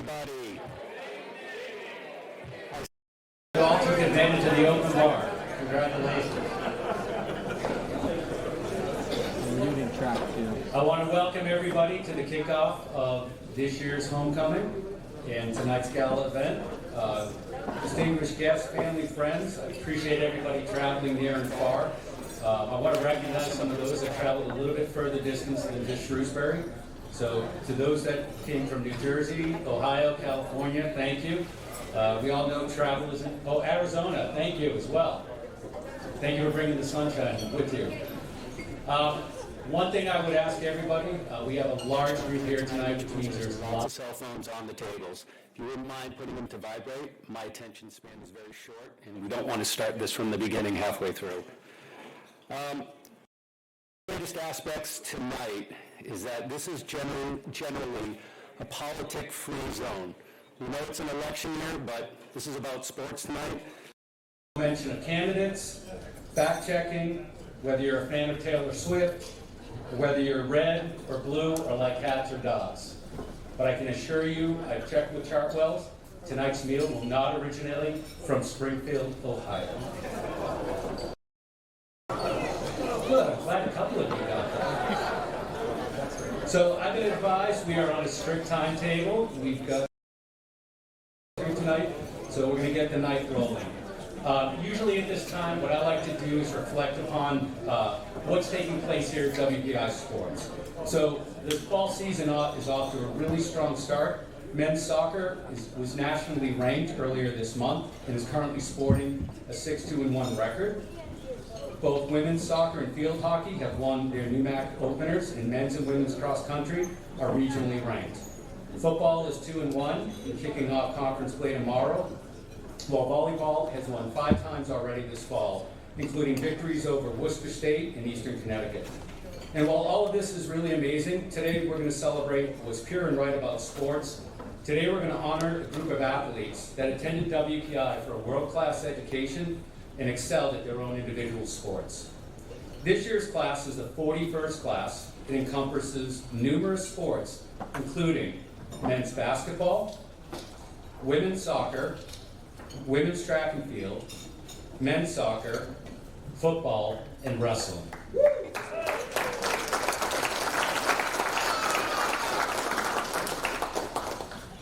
everybody. You all took advantage of the open bar. Congratulations. I want to welcome everybody to the kickoff of this year's homecoming and tonight's gala event. Distinguished guests, family, friends, I appreciate everybody traveling near and far. I want to recognize some of those that traveled a little bit further distance than just Shrewsbury. So to those that came from New Jersey, Ohio, California, thank you. We all know travel is in, Arizona, thank you as well. Thank you for bringing the sunshine with you. One thing I would ask everybody, we have a large group here tonight, which means there's lots of Cell phones on the tables. If you wouldn't mind putting them to vibrate, my attention span is very short, and we don't want to start this from the beginning halfway through. The greatest aspects tonight is that this is generally a politic-free zone. We know it's an election year, but this is about sports tonight. Mention of candidates, fact-checking, whether you're a fan of Taylor Swift, whether you're red or blue or like cats or dogs. But I can assure you, I've checked with Chartwell's, tonight's meal will not originate from Springfield, Ohio. Good, I'm glad a couple of you got that. So I've been advised we are on a strict timetable. We've got tonight, so we're going to get the night rolling. Usually at this time, what I like to do is reflect upon what's taking place here at WPI Sports. So the fall season is off to a really strong start. Men's soccer was nationally ranked earlier this month and is currently sporting a 6-2-1 record. Both women's soccer and field hockey have won their NEWMAC openers, and men's and women's cross country are regionally ranked. Football is 2-1 and kicking off conference play tomorrow, while volleyball has won 5 times already this fall, including victories over Worcester State and Eastern Connecticut. And while all of this is really amazing, today we're going to celebrate what's pure and right about sports. Today we're going to honor a group of athletes that attended WPI for a world-class education and excelled at their own individual sports. This year's class is the 41st class. It encompasses numerous sports, including men's basketball, women's soccer, women's track and field, men's soccer, football, and wrestling.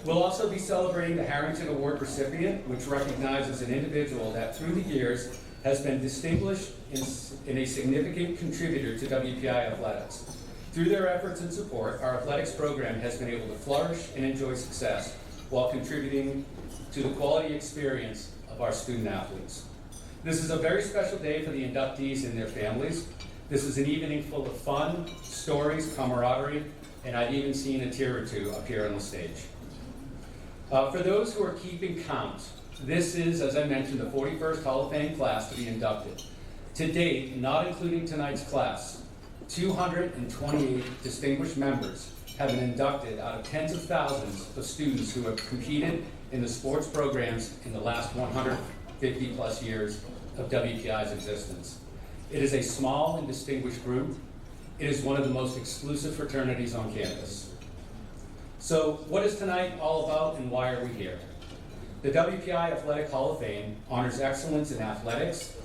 We'll also be celebrating the Harrington Award recipient, which recognizes an individual that through the years has been distinguished in a significant contributor to WPI athletics. Through their efforts and support, our athletics program has been able to flourish and enjoy success while contributing to the quality experience of our student athletes. This is a very special day for the inductees and their families. This is an evening full of fun, stories, camaraderie, and I've even seen a tear or two up here on the stage. For those who are keeping count, this is, as I mentioned, the 41st Hall of Fame class to be inducted. To date, not including tonight's class, 228 distinguished members have been inducted out of tens of thousands of students who have competed in the sports programs in the last 150 plus years of WPI's existence. It is a small and distinguished group. It is one of the most exclusive fraternities on campus. So what is tonight all about and why are we here? The WPI Athletic Hall of Fame honors excellence in athletics.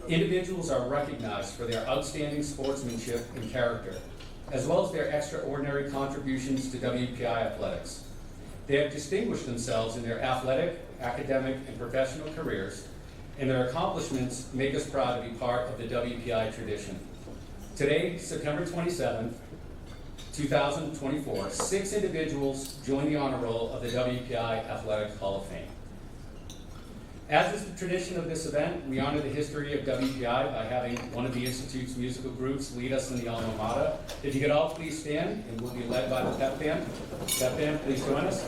Individuals are recognized for their outstanding sportsmanship and character, as well as their extraordinary contributions to WPI athletics. They have distinguished themselves in their athletic, academic, and professional careers, and their accomplishments make us proud to be part of the WPI tradition. Today, September 27th, 2024, 6 individuals join the honor roll of the WPI Athletic Hall of Fame. As is the tradition of this event, we honor the history of WPI by having one of the Institute's musical groups lead us in the alma mater. If you could all please stand, and we'll be led by the pep band. Pep band, please join us.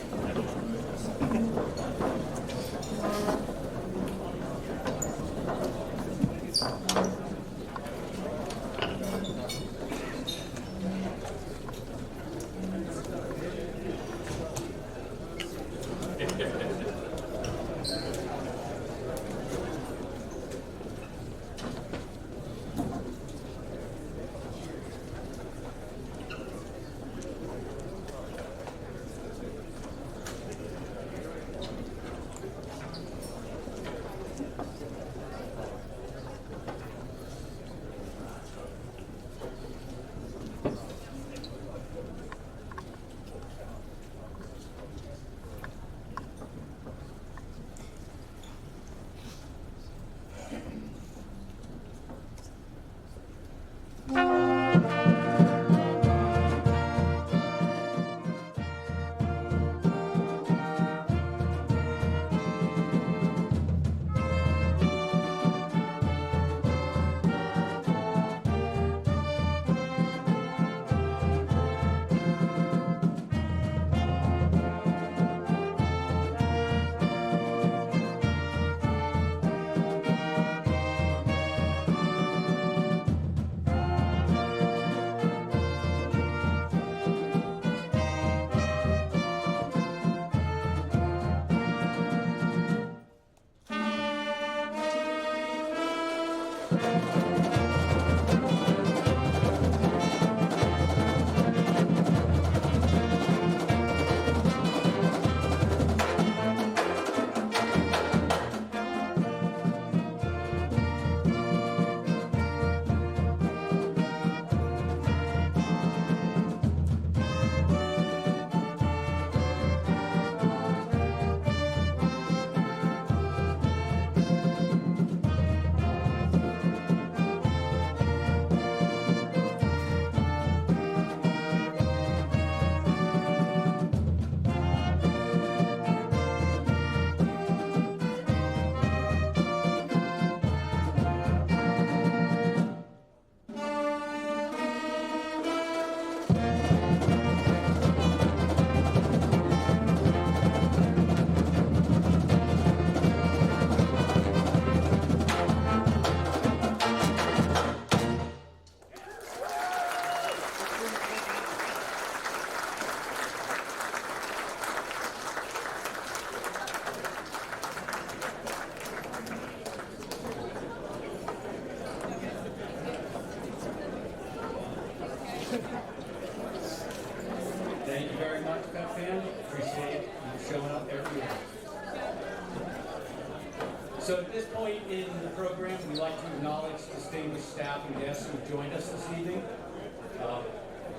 So at this point in the program, we'd like to acknowledge distinguished staff and guests who have joined us this evening.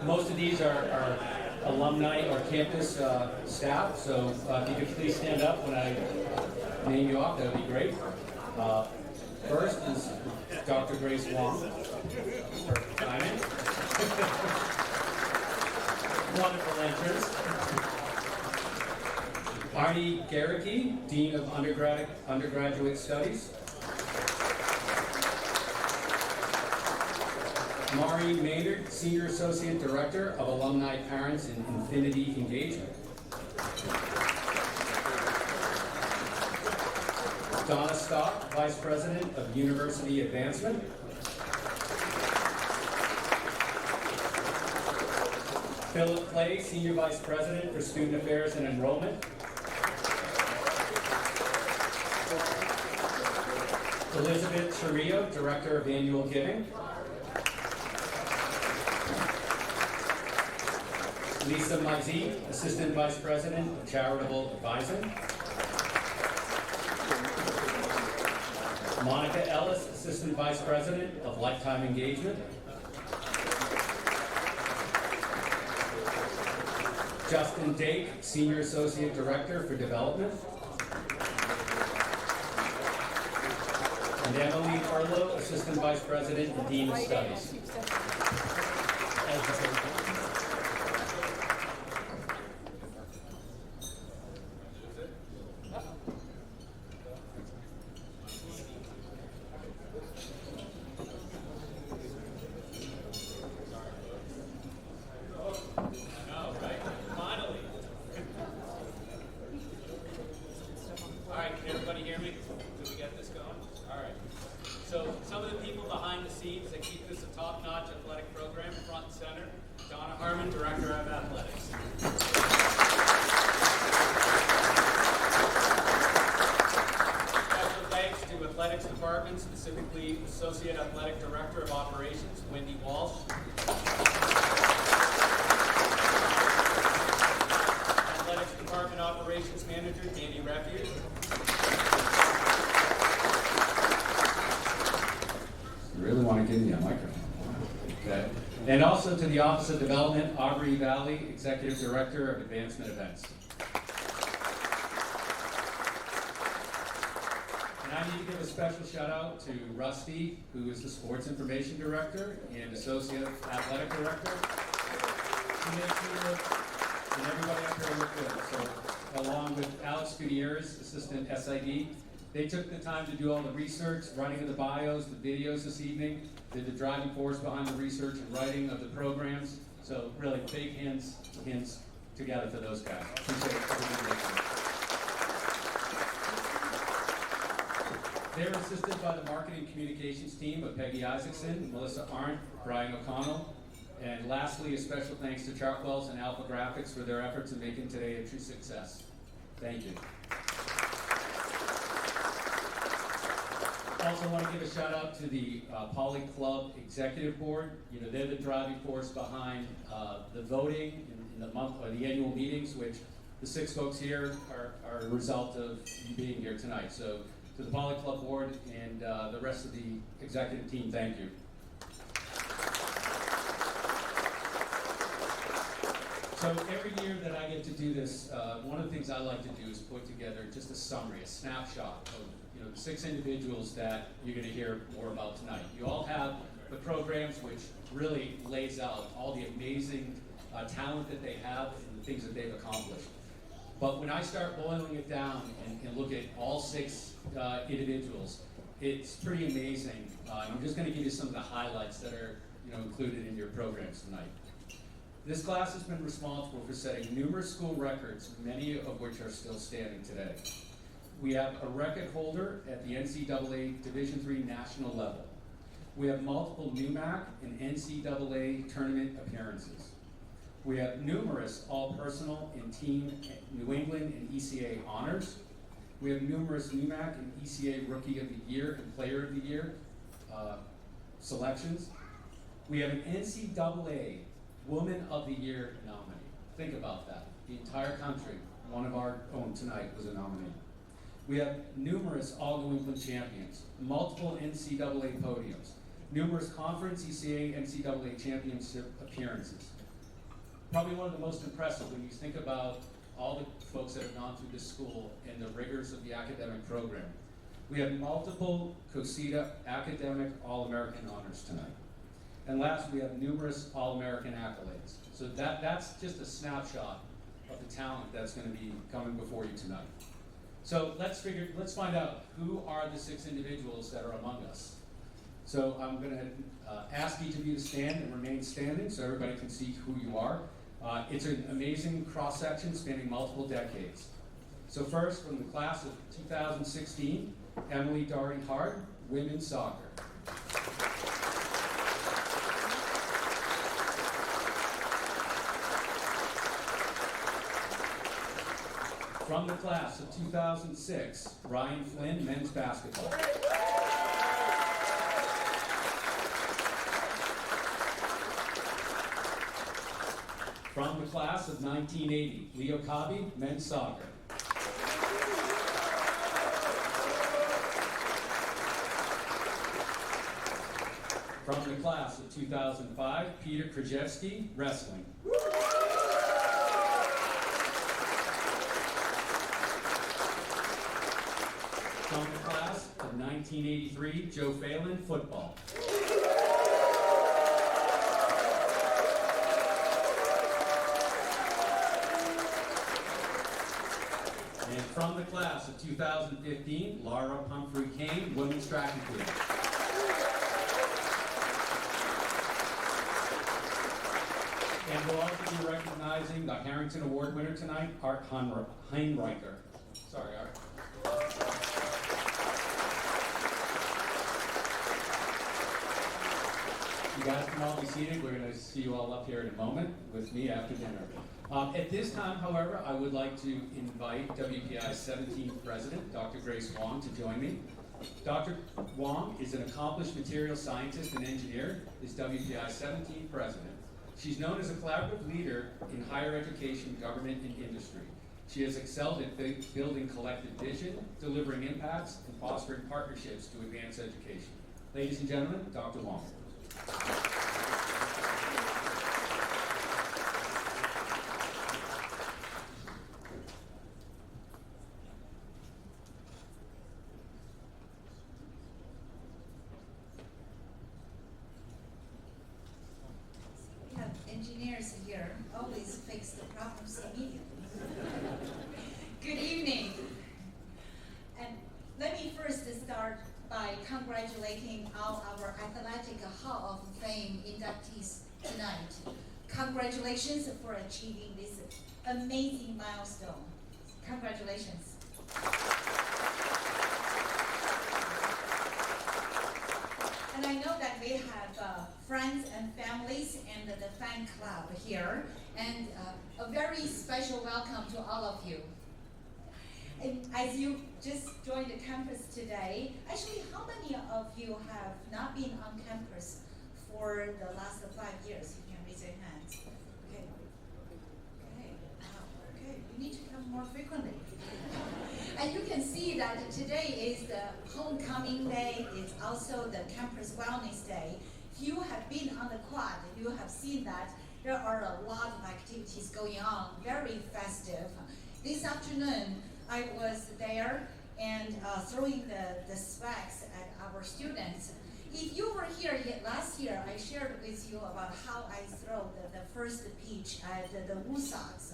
Most of these are alumni or campus staff, so if you could please stand up when I name you off, that would be great. First is Dr. Grace Wong. Her timing. Wonderful entrance. Arnie Garricky, Dean of Undergraduate Studies. Mari Maynard, Senior Associate Director of Alumni Parents and Infinity Engagement. Donna Stock, Vice President of University Advancement. Philip Clay, Senior Vice President for Student Affairs and Enrollment. Elizabeth Chirillo, Director of Annual Giving. Lisa Mazzi, Assistant Vice President of Charitable Advising. Monica Ellis, Assistant Vice President of Lifetime Engagement. Justin Dake, Senior Associate Director for Development. And Emily Carlo, Assistant Vice President and Dean of Studies. So some of the people behind the scenes that keep this a top-notch athletic program, front and center, Donna Harmon, Director of Athletics. Special thanks to Athletics Department, specifically Associate Athletic Director of Operations, Wendy Walsh. Athletics Department Operations Manager, Danny Refuge. Really want to give me a microphone. Okay. And also to the Office of Development, Aubrey Valley, Executive Director of Advancement Events. And I need to give a special shout out to Rusty, who is the Sports Information Director and Associate Athletic Director. He makes me look, and everybody up here look good. So along with Alex Gutierrez, Assistant SID, they took the time to do all the research, writing of the bios, the videos this evening, did the driving force behind the research and writing of the programs. So really big hands together for those guys. Appreciate everything they do. They're assisted by the marketing communications team of Peggy Isaacson, Melissa Arndt, Brian O'Connell, and lastly, a special thanks to Chartwells and Alpha Graphics for their efforts in making today a true success. Thank you. I also want to give a shout out to the Poly Club Executive Board. You know, they're the driving force behind the voting in the month or the annual meetings, which the 6 folks here are a result of you being here tonight. So to the Poly Club Board and the rest of the executive team, thank you. So every year that I get to do this, one of the things I like to do is put together just a summary, a snapshot of the 6 individuals that you're going to hear more about tonight. You all have the programs which really lays out all the amazing talent that they have and the things that they've accomplished. But when I start boiling it down and look at all 6 individuals, it's pretty amazing. I'm just going to give you some of the highlights that are included in your programs tonight. This class has been responsible for setting numerous school records, many of which are still standing today. We have a record holder at the NCAA Division III national level. We have multiple NUMAC and NCAA tournament appearances. We have numerous all-personal and team New England and ECA honors. We have numerous NUMAC and ECA Rookie of the Year and Player of the Year selections. We have an NCAA Woman of the Year nominee. Think about that. The entire country, one of our own tonight, was a nominee. We have numerous All New England champions, multiple NCAA podiums, numerous conference, ECA, NCAA championship appearances. Probably one of the most impressive when you think about all the folks that have gone through this school and the rigors of the academic program. We have multiple COSITA academic All-American honors tonight. And last, we have numerous All-American accolades. So that's just a snapshot of the talent that's going to be coming before you tonight. So let's find out who are the 6 individuals that are among us. So I'm going to ask each of you to stand and remain standing so everybody can see who you are. It's an amazing cross-section spanning multiple decades. So first, from the class of 2016, Emily Doherty Hart, women's soccer. From the class of 2006, Ryan Flynn, men's basketball. From the class of 1980, Leo Kabi, men's soccer. From the class of 2005, Peter Krajewski, wrestling. From the class of 1983, Joe Phelan, football. And from the class of 2015, Laura Pumphrey Kane, women's track and field. And we'll also be recognizing the Harrington Award winner tonight, Art Heinreicher. Sorry, Art. You guys can all be seated. We're going to see you all up here in a moment with me after dinner. At this time, however, I would like to invite WPI's 17th president, Dr. Grace Wong, to join me. Dr. Wong is an accomplished material scientist and engineer, is WPI's 17th president. She's known as a collaborative leader in higher education, government, and industry. She has excelled at building collective vision, delivering impacts, and fostering partnerships to advance education. Ladies and gentlemen, Dr. Wong. We have engineers here, always fix the problems immediately. Good evening. And let me first start by congratulating all our Athletic Hall of Fame inductees tonight. Congratulations for achieving this amazing milestone. Congratulations. And I know that we have friends and families and the fan club here, and a very special welcome to all of you. And as you just joined the campus today, actually, how many of you have not been on campus for the last 5 years? You can raise your hands. Okay. Okay. Wow. Okay. You need to come more frequently. And you can see that today is the homecoming day. It's also the campus wellness day. If you have been on the quad, you have seen that there are a lot of activities going on, very festive. This afternoon, I was there and throwing the specs at our students. If you were here last year, I shared with you about how I throw the first pitch at the Woo Sox.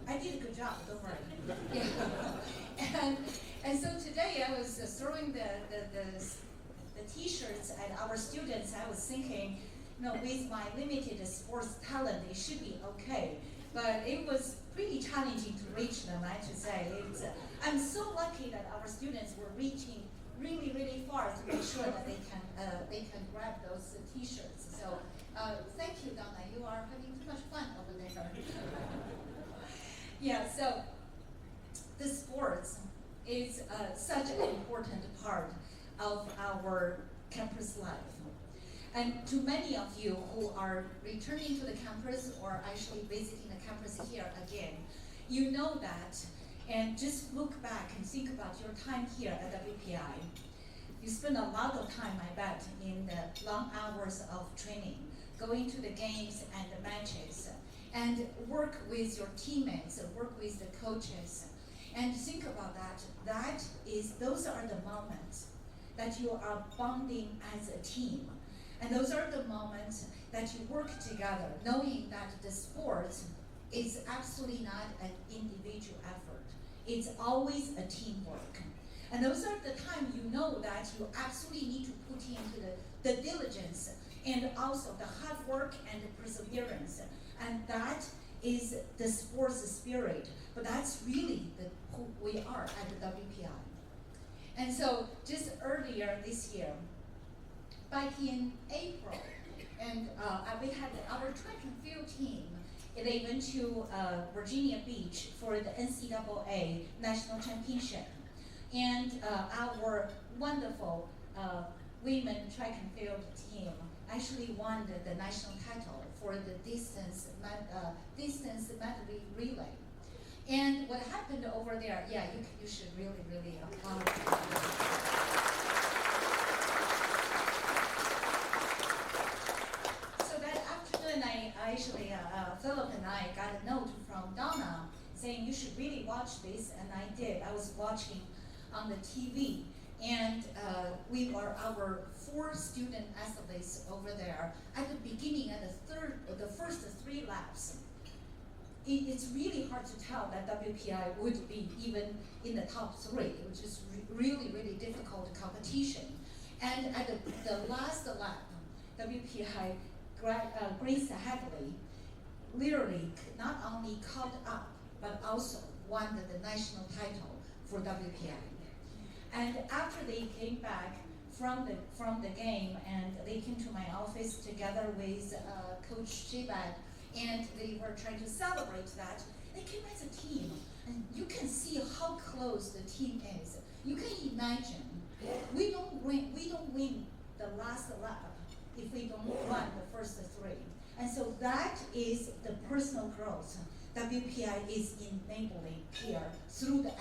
I did a good job, don't worry. Yeah. And so today I was throwing the t-shirts at our students. I was thinking, with my limited sports talent, it should be okay. But it was pretty challenging to reach them, I should say. I'm so lucky that our students were reaching really, really far to make sure that they can grab those t-shirts. So thank you, Donna. You are having too much fun over there. Yeah, so the sports is such an important part of our campus life. And to many of you who are returning to the campus or actually visiting the campus here again, you know that. And just look back and think about your time here at WPI. You spend a lot of time, I bet, in the long hours of training, going to the games and the matches, and work with your teammates, work with the coaches, and think about that. Those are the moments that you are bonding as a team. And those are the moments that you work together, knowing that the sport is absolutely not an individual effort. It's always a teamwork. And those are the times you know that you absolutely need to put into the diligence and also the hard work and the perseverance. And that is the sports spirit. But that's really who we are at the WPI. And so just earlier this year, back in April, and we had our track and field team. They went to Virginia Beach for the NCAA National Championship. And our wonderful women track and field team actually won the national title for the distance medley relay. And what happened over there, yeah, you should really applaud. So that afternoon, Philip and I got a note from Donna saying you should really watch this, and I did. I was watching on the TV, and our 4 student athletes over there at the beginning at the first 3 laps. It's really hard to tell that WPI would be even in the top 3, which is really difficult competition. And at the last lap, WPI Grace Hadley literally not only caught up, but also won the national title for WPI. And after they came back from the game, and they came to my office together with Coach Shibad, and they were trying to celebrate that. They came as a team, and you can see how close the team is. You can imagine, we don't win the last lap if we don't run the first 3. And so that is the personal growth WPI is enabling here through the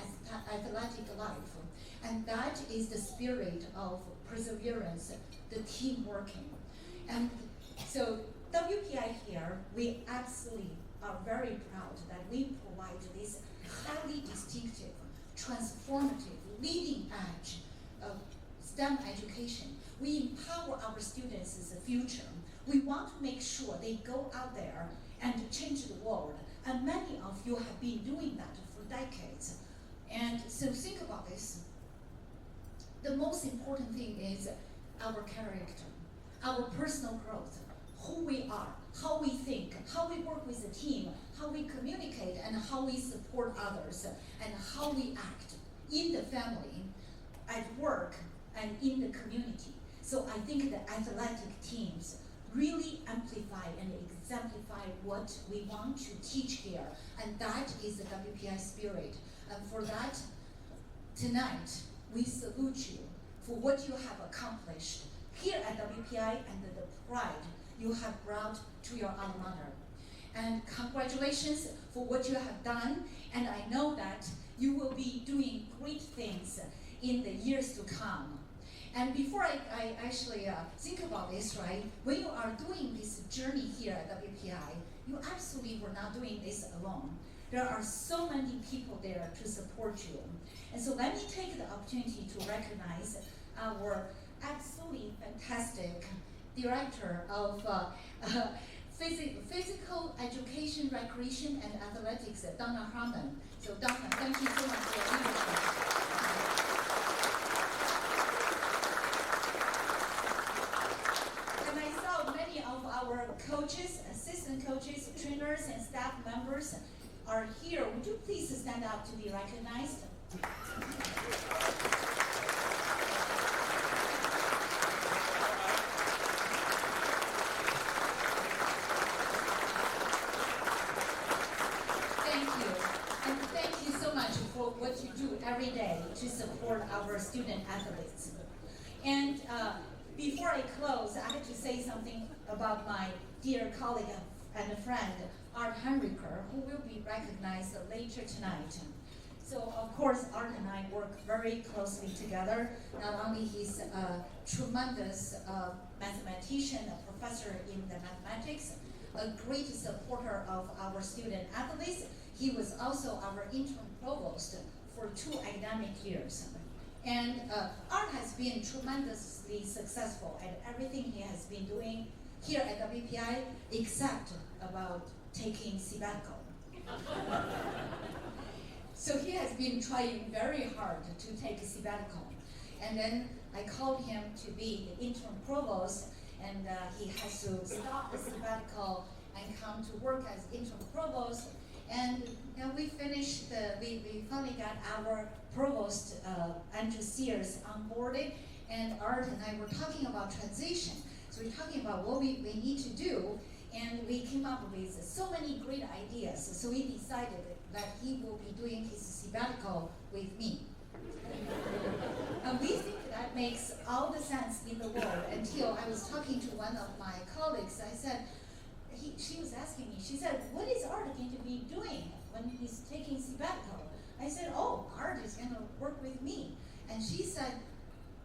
athletic life. And that is the spirit of perseverance, the team working. And so WPI here, we absolutely are very proud that we provide this highly distinctive, transformative, leading edge of STEM education. We empower our students as a future. We want to make sure they go out there and change the world. And many of you have been doing that for decades. And so think about this. The most important thing is our character, our personal growth, who we are, how we think, how we work with the team, how we communicate, and how we support others, and how we act in the family, at work, and in the community. So I think the athletic teams really amplify and exemplify what we want to teach here, and that is the WPI spirit. And for that, tonight, we salute you for what you have accomplished here at WPI and the pride you have brought to your alma mater. And congratulations for what you have done, and I know that you will be doing great things in the years to come. And before I actually think about this, right, when you are doing this journey here at WPI, you absolutely were not doing this alone. There are so many people there to support you. And so let me take the opportunity to recognize our absolutely fantastic Director of Physical Education, Recreation, and Athletics, Donna Harmon. So Donna, thank you so much for your leadership. And I saw many of our coaches, assistant coaches, trainers, and staff members are here. Would you please stand up to be recognized? What you do every day to support our student athletes. And before I close, I have to say something about my dear colleague and friend, Art Henriker, who will be recognized later tonight. So of course, Art and I work very closely together. Not only he's a tremendous mathematician, a professor in the mathematics, a great supporter of our student athletes, he was also our interim provost for 2 academic years. And Art has been tremendously successful at everything he has been doing here at WPI, except about taking sabbatical. So he has been trying very hard to take a sabbatical. And then I called him to be the interim provost, and he has to stop the sabbatical and come to work as interim provost. And we finished, we finally got our provost, Andrew Sears, onboarded, and Art and I were talking about transition. So we're talking about what we need to do, and we came up with so many great ideas. So we decided that he will be doing his sabbatical with me. And we think that makes all the sense in the world until I was talking to one of my colleagues. I said, she was asking me, she said, what is Art going to be doing when he's taking sabbatical? I said, oh, Art is going to work with me. And she said,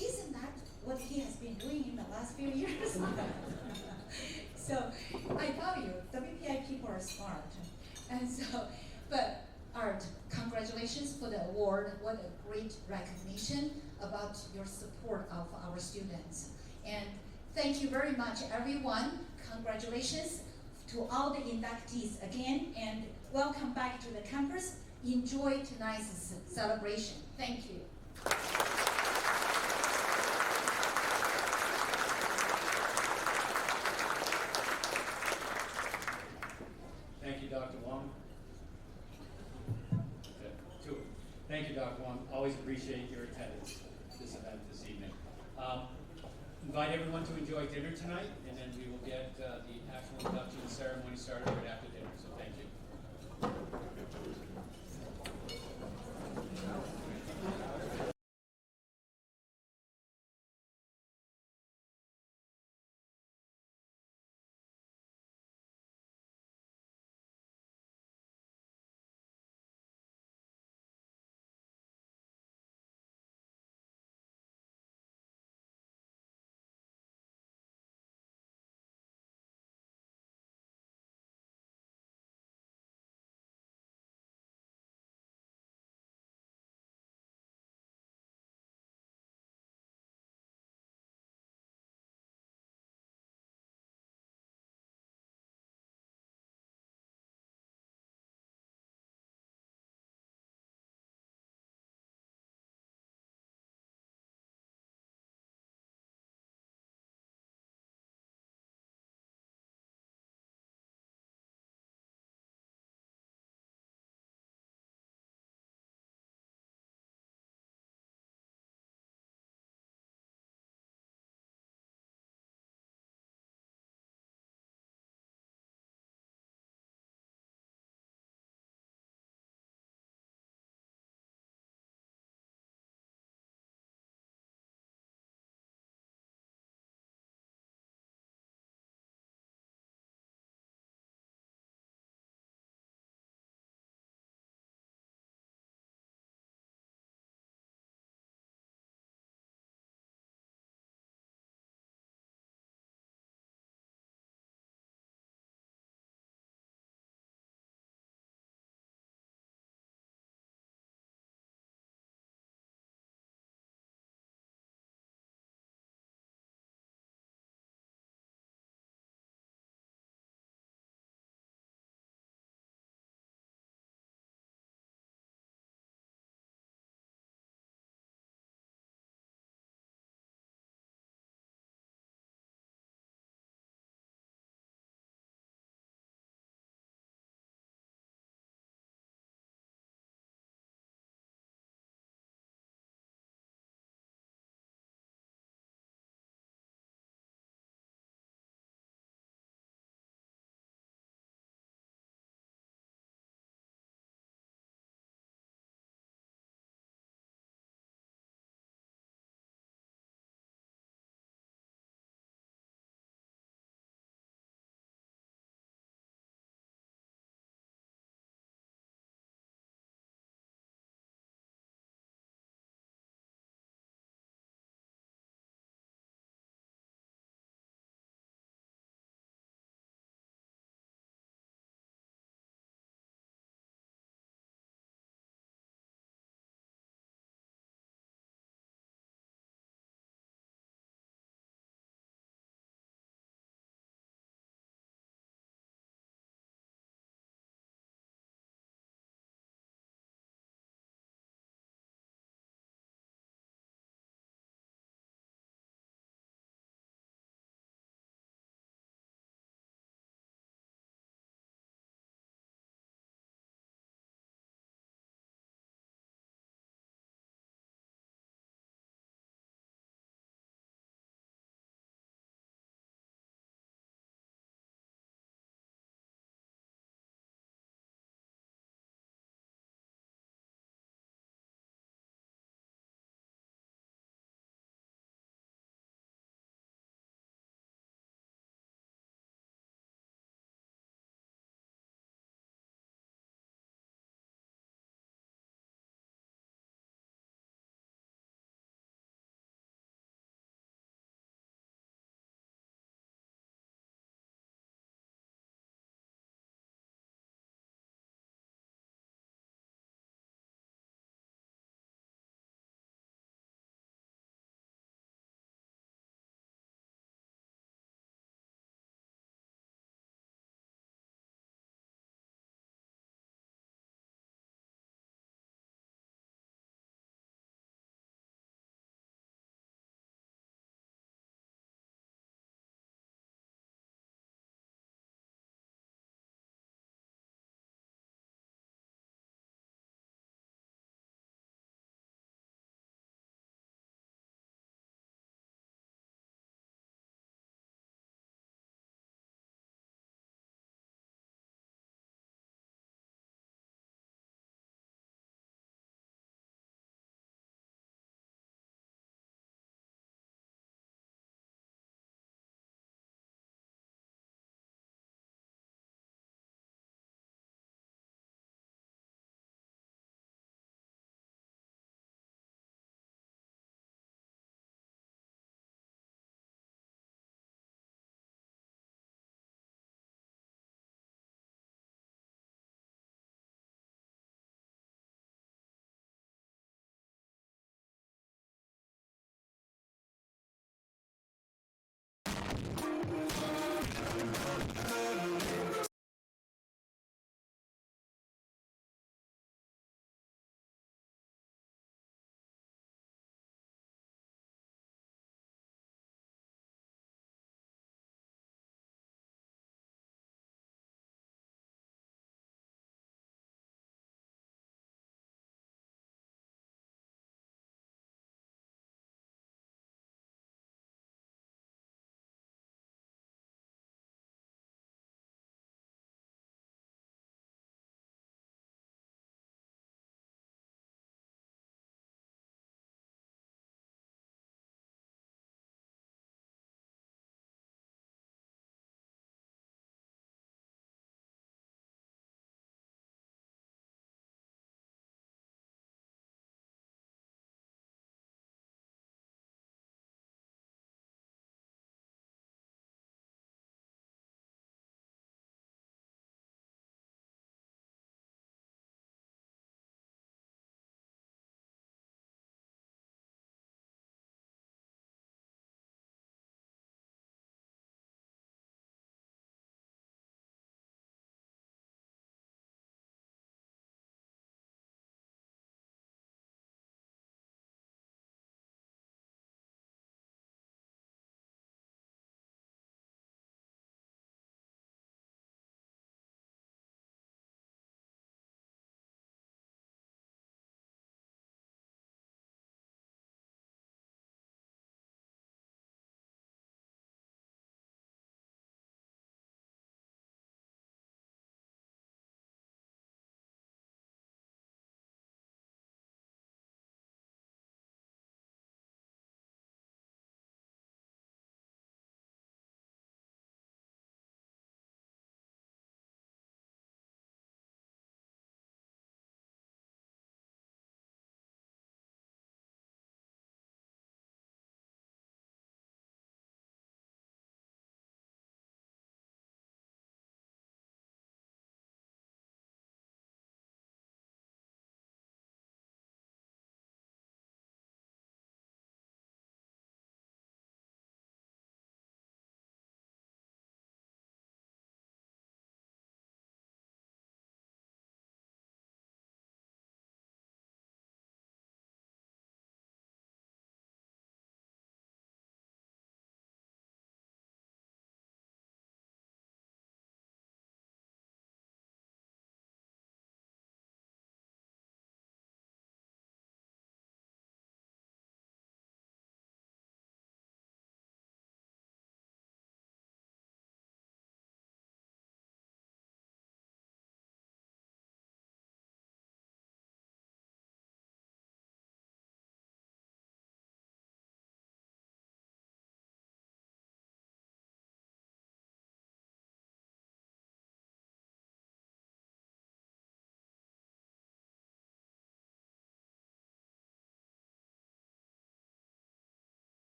isn't that what he has been doing in the last few years? So I tell you, WPI people are smart. And so, but Art, congratulations for the award. What a great recognition about your support of our students. And thank you very much, everyone. Congratulations to all the inductees again, and welcome back to the campus. Enjoy tonight's celebration. Thank you. Thank you, Dr. Wong. Okay, two. Thank you, Dr. Wong. Always appreciate your attendance at this event this evening. Invite everyone to enjoy dinner tonight, and then we will get the actual induction ceremony started right after dinner. So thank you.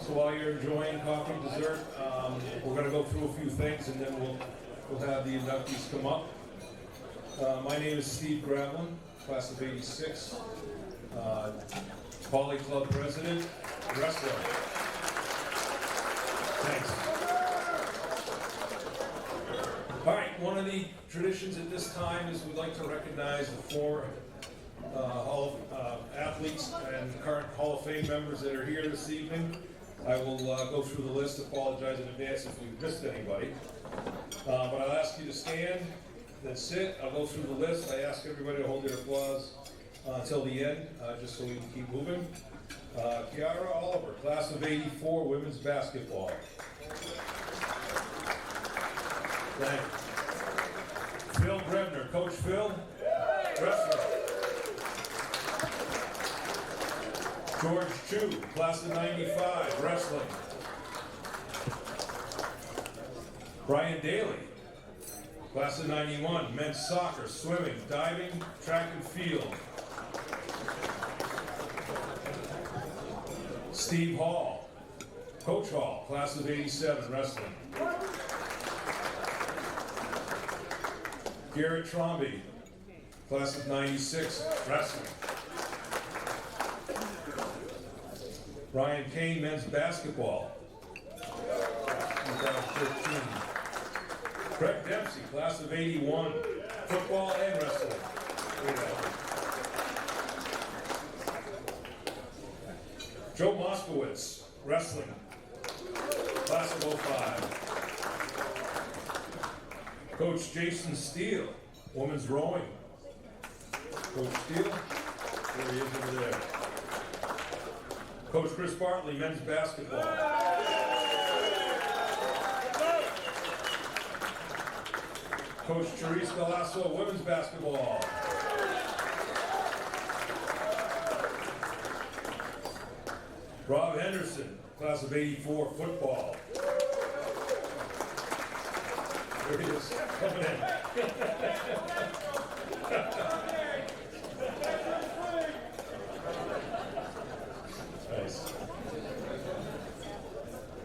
So while you're enjoying coffee and dessert, we're going to go through a few things and then we'll have the inductees come up. My name is Steve Gravelin, class of '86, Poly Club president, wrestler. Thanks. All right, one of the traditions at this time is we'd like to recognize the four athletes and current Hall of Fame members that are here this evening. I will go through the list, apologize in advance if we've missed anybody. But I'll ask you to stand, then sit. I'll go through the list. I ask everybody to hold their applause until the end, just so we can keep moving. Kiara Oliver, class of '84, women's basketball. Thank you. Phil Brebner, Coach Phil, wrestler. George Chu, class of '95, wrestling. Brian Daly, class of '91, men's soccer, swimming, diving, track and field. Steve Hall, Coach Hall, class of '87, wrestling. Garrett Tromby, class of '96, wrestling. Ryan Kane, men's basketball, 2013. Craig Dempsey, class of '81, football and wrestling. Joe Moskowitz, wrestling, class of '05. Coach Jason Steele, women's rowing. Coach Steele, there he is over there. Coach Chris Bartley, men's basketball. Coach Therese Galasso, women's basketball. Rob Henderson, class of '84, football. There he is, coming in. Nice.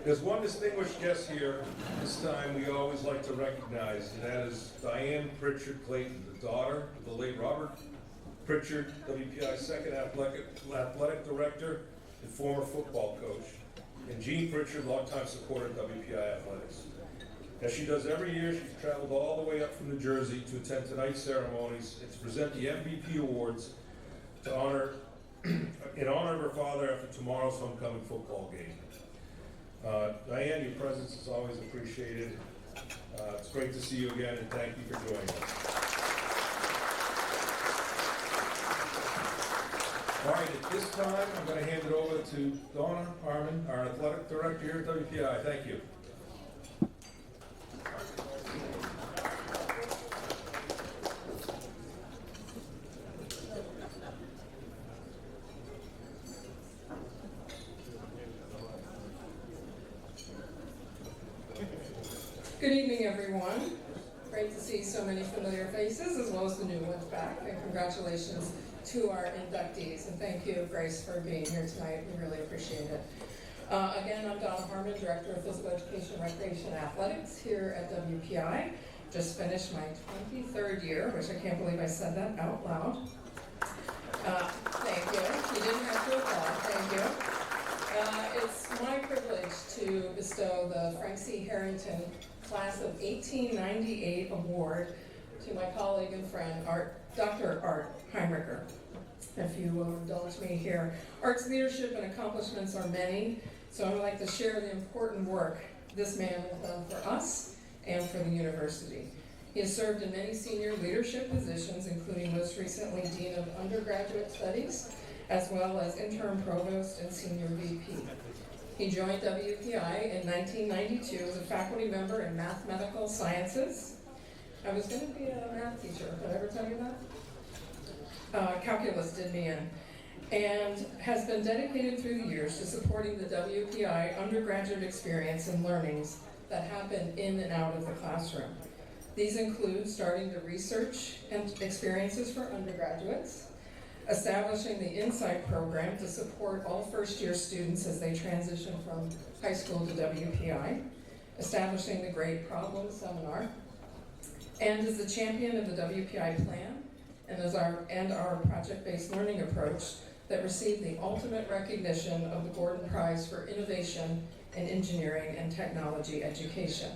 There's one distinguished guest here. This time we always like to recognize, and that is Diane Pritchard Clayton, the daughter of the late Robert Pritchard, WPI second athletic director and former football coach, and Jean Pritchard, longtime supporter of WPI athletics. As she does every year, she's traveled all the way up from New Jersey to attend tonight's ceremonies and to present the MVP awards in honor of her father after tomorrow's homecoming football game. Diane, your presence is always appreciated. It's great to see you again, and thank you for joining us. All right, at this time, I'm going to hand it over to Donna Harmon, our athletic director here at WPI. Thank you. Good evening, everyone. Great to see so many familiar faces as well as the new ones back. And congratulations to our inductees. And thank you, Grace, for being here tonight. We really appreciate it. Again, I'm Donna Harmon, Director of Physical Education, Recreation, and Athletics here at WPI. Just finished my 23rd year, which I can't believe I said that out loud. Thank you. You didn't have to applaud. Thank you. It's my privilege to bestow the Frank C. Harrington Class of 1898 award to my colleague and friend, Dr. Art Heimricher. If you will indulge me here. Art's leadership and accomplishments are many, so I would like to share the important work this man has done for us and for the university. He has served in many senior leadership positions, including most recently Dean of Undergraduate Studies, as well as interim provost and senior VP. He joined WPI in 1992 as a faculty member in mathematical sciences. I was going to be a math teacher. Did I ever tell you that? Calculus did me in. And has been dedicated through the years to supporting the WPI undergraduate experience and learnings that happen in and out of the classroom. These include starting the research and experiences for undergraduates, establishing the Insight program to support all first-year students as they transition from high school to WPI, establishing the Great Problem Seminar, and is the champion of the WPI plan and our project-based learning approach that received the ultimate recognition of the Gordon Prize for Innovation in Engineering and Technology Education.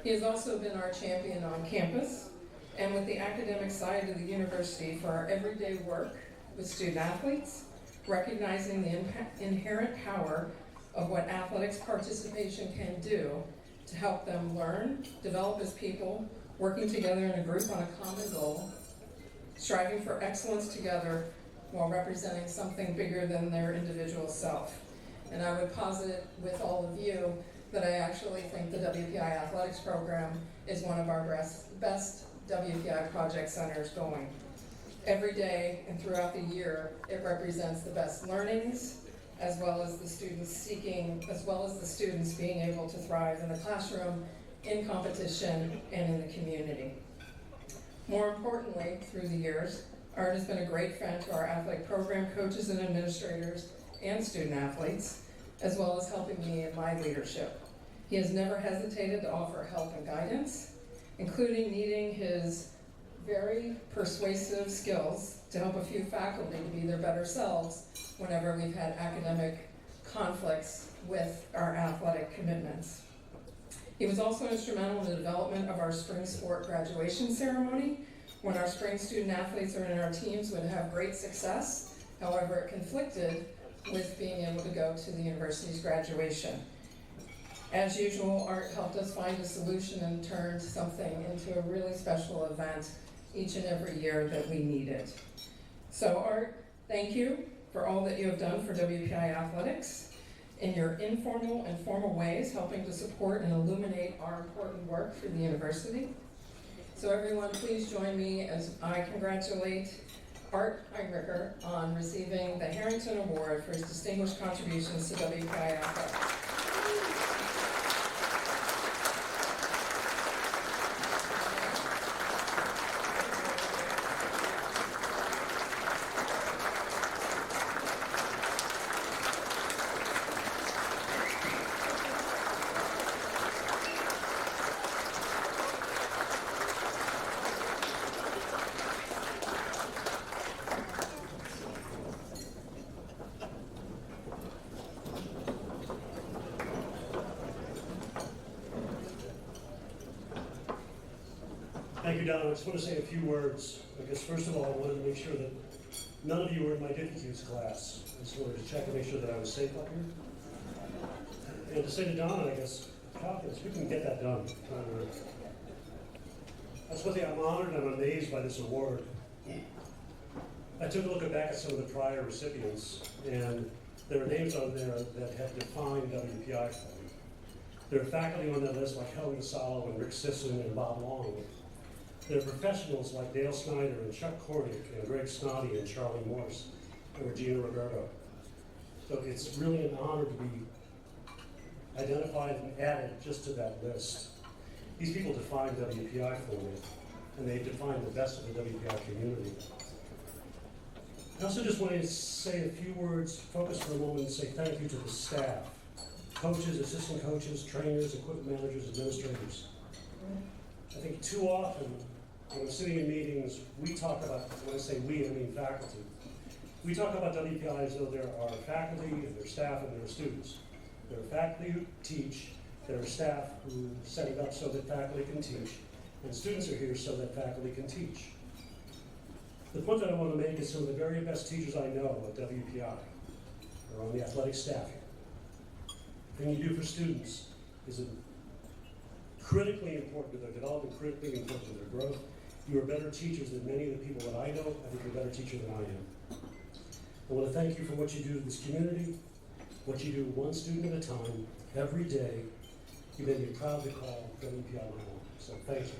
He has also been our champion on campus and with the academic side of the university for our everyday work with student athletes, recognizing the inherent power of what athletics participation can do to help them learn, develop as people, working together in a group on a common goal, striving for excellence together while representing something bigger than their individual self. And I would posit with all of you that I actually think the WPI Athletics program is one of our best WPI project centers going. Every day and throughout the year, it represents the best learnings, as well as the students being able to thrive in the classroom, in competition, and in the community. More importantly, through the years, Art has been a great friend to our athletic program coaches and administrators and student athletes, as well as helping me in my leadership. He has never hesitated to offer help and guidance, including needing his very persuasive skills to help a few faculty to be their better selves whenever we've had academic conflicts with our athletic commitments. He was also instrumental in the development of our spring sport graduation ceremony, when our spring student athletes or in our teams would have great success. However, it conflicted with being able to go to the university's graduation. As usual, Art helped us find a solution and turned something into a really special event each and every year that we needed. So Art, thank you for all that you have done for WPI Athletics in your informal and formal ways, helping to support and illuminate our important work for the university. So everyone, please join me as I congratulate Art Heinricher on receiving the Harrington Award for his distinguished contributions to WPI Athletics. Thank you, Don. I just want to say a few words. I guess first of all, I wanted to make sure that none of you were in my difficulties class. I just wanted to check and make sure that I was safe up here. And to say to Don, I guess, confidence, we can get that done. That's what I'm honored and I'm amazed by this award. I took a look back at some of the prior recipients, and there are names on there that have defined WPI for me. There are faculty on that list like Helen Gasalo and Rick Sisson and Bob Long. There are professionals like Dale Snyder and Chuck Kornick and Greg Snoddy and Charlie Morse and Regina Roberto. So it's really an honor to be identified and added just to that list. These people define WPI for me, and they define the best of the WPI community. I also just want to say a few words, focus for a moment and say thank you to the staff, coaches, assistant coaches, trainers, equipment managers, administrators. I think too often, when we're sitting in meetings, we talk about, when I say we, I mean faculty. We talk about WPI as though there are faculty and there are staff and there are students. There are faculty who teach, there are staff who set it up so that faculty can teach, and students are here so that faculty can teach. The point that I want to make is some of the very best teachers I know at WPI are on the athletic staff here. The thing you do for students is critically important to their development, critically important to their growth. You are better teachers than many of the people that I know. I think you're a better teacher than I am. I want to thank you for what you do to this community, what you do one student at a time, every day. You made me proud to call WPI my home. So thank you.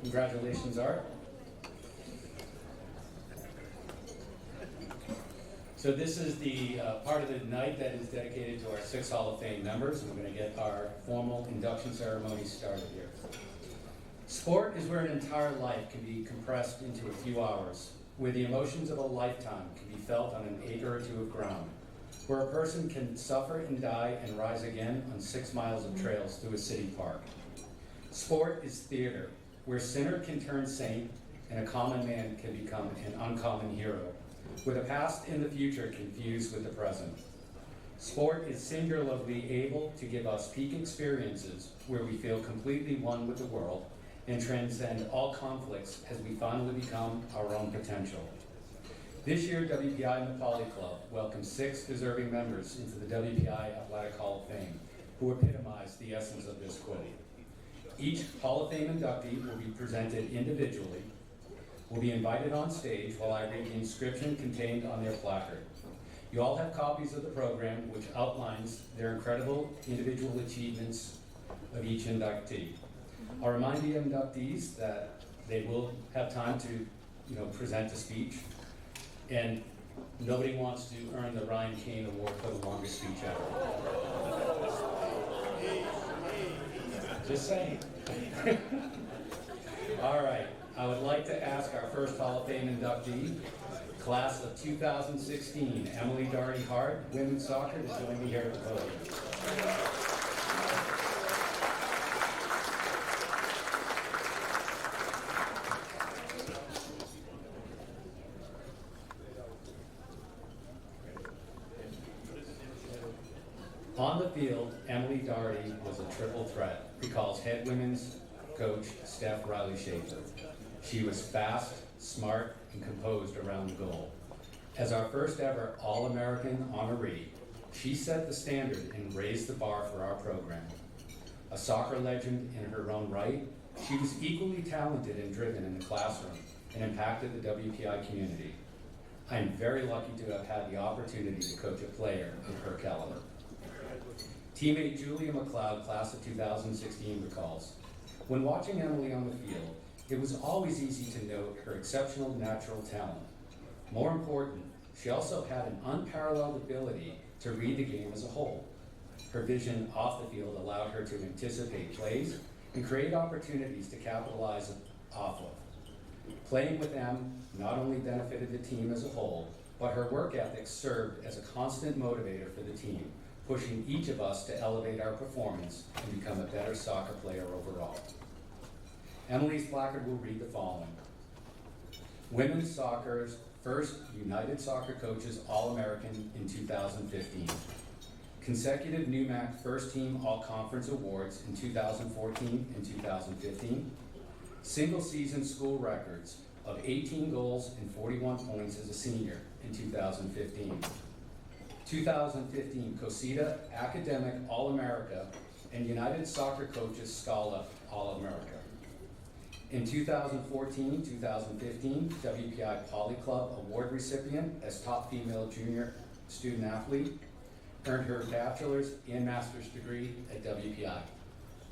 Congratulations, Art. So this is the part of the night that is dedicated to our 6 Hall of Fame members, and we're going to get our formal induction ceremony started here. Sport is where an entire life can be compressed into a few hours, where the emotions of a lifetime can be felt on an acre or two of ground, where a person can suffer and die and rise again on 6 miles of trails through a city park. Sport is theater, where sinner can turn saint and a common man can become an uncommon hero, where the past and the future confuse with the present. Sport is singularly able to give us peak experiences where we feel completely one with the world and transcend all conflicts as we finally become our own potential. This year, WPI and the Poly Club welcomed 6 deserving members into the WPI Athletic Hall of Fame, who epitomize the essence of this quote. Each Hall of Fame inductee will be presented individually, will be invited on stage while I read the inscription contained on their placard. You all have copies of the program which outlines their incredible individual achievements of each inductee. I'll remind the inductees that they will have time to present a speech, and nobody wants to earn the Ryan Kane Award for the longest speech ever. Just saying. All right. I would like to ask our first Hall of Fame inductee, class of 2016, Emily Doherty Hart, women's soccer, to join me here at the podium. On the field, Emily Doherty was a triple threat, recalls head women's coach Steph Riley Schaefer. She was fast, smart, and composed around the goal. As our first ever All-American honoree, she set the standard and raised the bar for our program. A soccer legend in her own right, she was equally talented and driven in the classroom and impacted the WPI community. I am very lucky to have had the opportunity to coach a player of her caliber. Teammate Julia McLeod, class of 2016, recalls, when watching Emily on the field, it was always easy to note her exceptional natural talent. More important, she also had an unparalleled ability to read the game as a whole. Her vision off the field allowed her to anticipate plays and create opportunities to capitalize off of. Playing with Em not only benefited the team as a whole, but her work ethic served as a constant motivator for the team, pushing each of us to elevate our performance and become a better soccer player overall. Emily's placard will read the following. Women's soccer's first United Soccer Coaches All-American in 2015. Consecutive NUMAC First Team All-Conference Awards in 2014 and 2015. Single season school records of 18 goals and 41 points as a senior in 2015. 2015 COSITA Academic All-America and United Soccer Coaches Scala All-America. In 2014-2015, WPI Poly Club Award recipient as top female junior student athlete, earned her bachelor's and master's degree at WPI.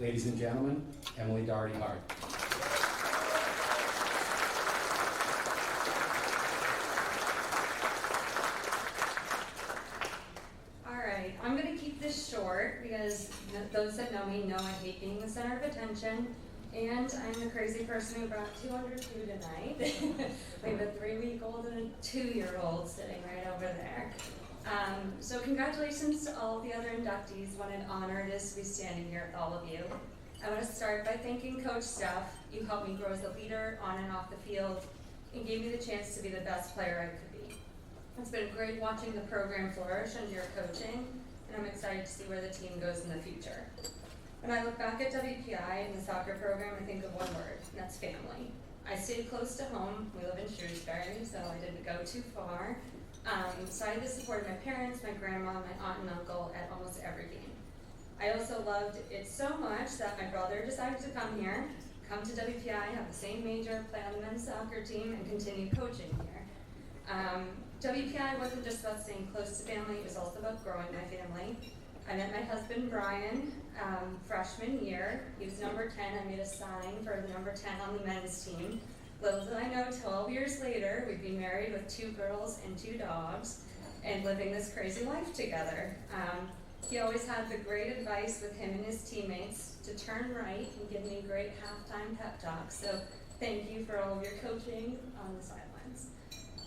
Ladies and gentlemen, Emily Doherty Hart. All right, I'm going to keep this short because those that know me know I hate being the center of attention. And I'm the crazy person who brought 200 food tonight. We have a 3-week-old and a 2-year-old sitting right over there. So congratulations to all of the other inductees. What an honor it is to be standing here with all of you. I want to start by thanking Coach Steph. You helped me grow as a leader on and off the field and gave me the chance to be the best player I could be. It's been great watching the program flourish under your coaching, and I'm excited to see where the team goes in the future. When I look back at WPI and the soccer program, I think of one word, and that's family. I stayed close to home. We live in Shrewsbury, so I didn't go too far. So I had the support of my parents, my grandma, my aunt and uncle at almost every game. I also loved it so much that my brother decided to come here, come to WPI, have the same major, play on the men's soccer team, and continue coaching here. WPI wasn't just about staying close to family, it was also about growing my family. I met my husband, Brian, freshman year. He was number 10. I made a sign for the number 10 on the men's team. Little did I know, 12 years later, we'd be married with 2 girls and 2 dogs. and living this crazy life together. He always had the great advice with him and his teammates to turn right and give me great halftime pep talks. So thank you for all of your coaching on the sidelines.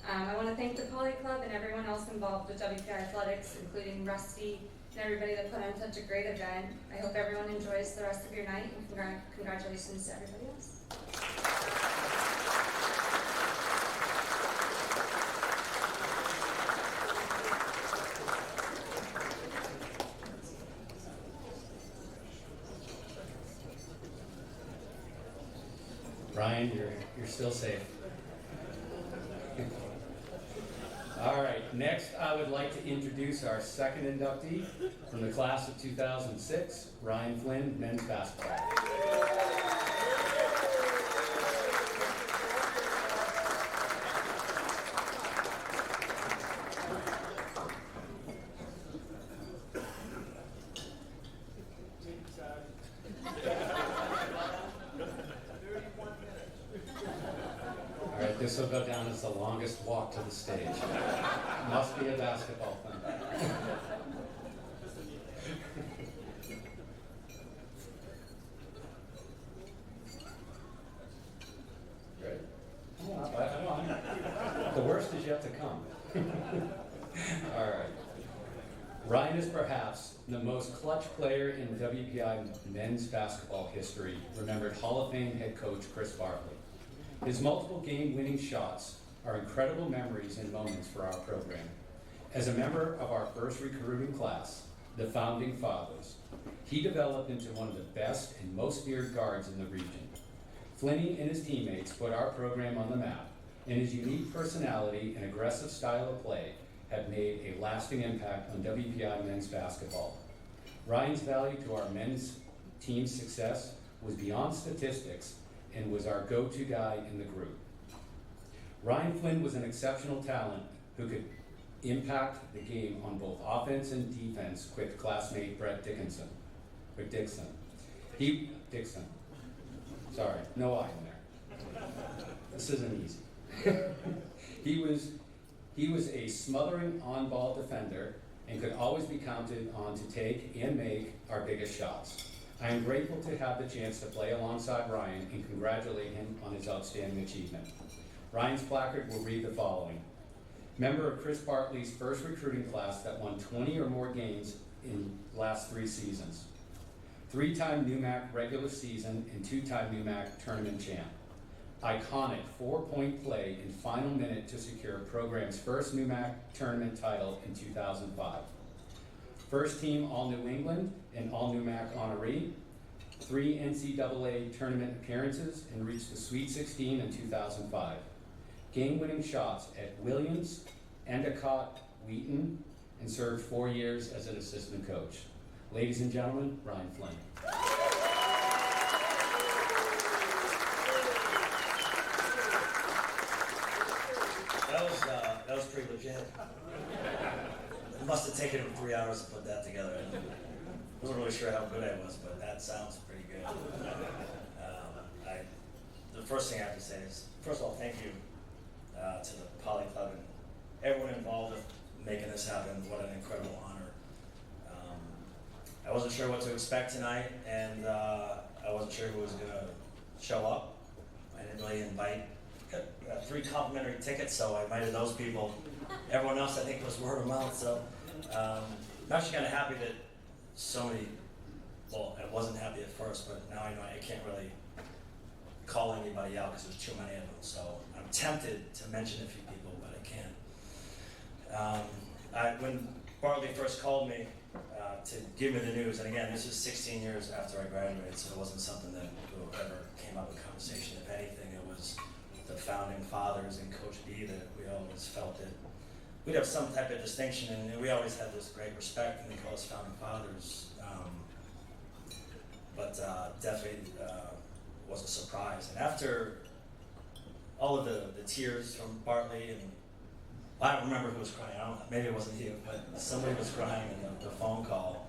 I want to thank the Poly Club and everyone else involved with WPI Athletics, including Rusty and everybody that put on such a great event. I hope everyone enjoys the rest of your night, and congratulations to everybody else. Ryan, you're still safe. All right, next I would like to introduce our second inductee from the class of 2006, Ryan Flynn, men's basketball. All right, this will go down as the longest walk to the stage. Must be a basketball thing. Ready? Come on. The worst is yet to come. All right. Ryan is perhaps the most clutch player in WPI men's basketball history, remembered Hall of Fame head coach Chris Barkley. His multiple game-winning shots are incredible memories and moments for our program. As a member of our first recruiting class, the Founding Fathers, he developed into one of the best and most feared guards in the region. Flinny and his teammates put our program on the map, and his unique personality and aggressive style of play have made a lasting impact on WPI men's basketball. Ryan's value to our men's team's success was beyond statistics and was our go-to guy in the group. Ryan Flynn was an exceptional talent who could impact the game on both offense and defense with classmate Dixon. Sorry, no I in there. This isn't easy. He was a smothering on-ball defender and could always be counted on to take and make our biggest shots. I am grateful to have the chance to play alongside Ryan and congratulate him on his outstanding achievement. Ryan's placard will read the following. Member of Chris Barkley's first recruiting class that won 20 or more games in the last 3 seasons. 3-time NUMAC regular season and 2-time NUMAC tournament champ. Iconic 4-point play in final minute to secure program's first NUMAC tournament title in 2005. First team All New England and All NUMAC honoree. 3 NCAA tournament appearances and reached the Sweet 16 in 2005. Game-winning shots at Williams, Endicott, Wheaton, and served 4 years as an assistant coach. Ladies and gentlemen, Ryan Flynn. That was pretty legit. It must have taken him 3 hours to put that together. I wasn't really sure how good I was, but that sounds pretty good. The first thing I have to say is, first of all, thank you to the Poly Club and everyone involved with making this happen. What an incredible honor. I wasn't sure what to expect tonight, and I wasn't sure who was going to show up. I didn't really invite 3 complimentary tickets, so I invited those people. Everyone else, I think, was word of mouth. So I'm actually kind of happy that so many, well, I wasn't happy at first, but now I know I can't really call anybody out because there's too many of them. So I'm tempted to mention a few people, but I can't. When Bartley first called me to give me the news, and again, this is 16 years after I graduated, so it wasn't something that ever came up in conversation. If anything, it was the Founding Fathers and Coach B that we always felt that we'd have some type of distinction, and we always had this great respect, and they call us Founding Fathers. But definitely was a surprise. And after all of the tears from Bartley, and I don't remember who was crying. Maybe it wasn't you, but somebody was crying in the phone call.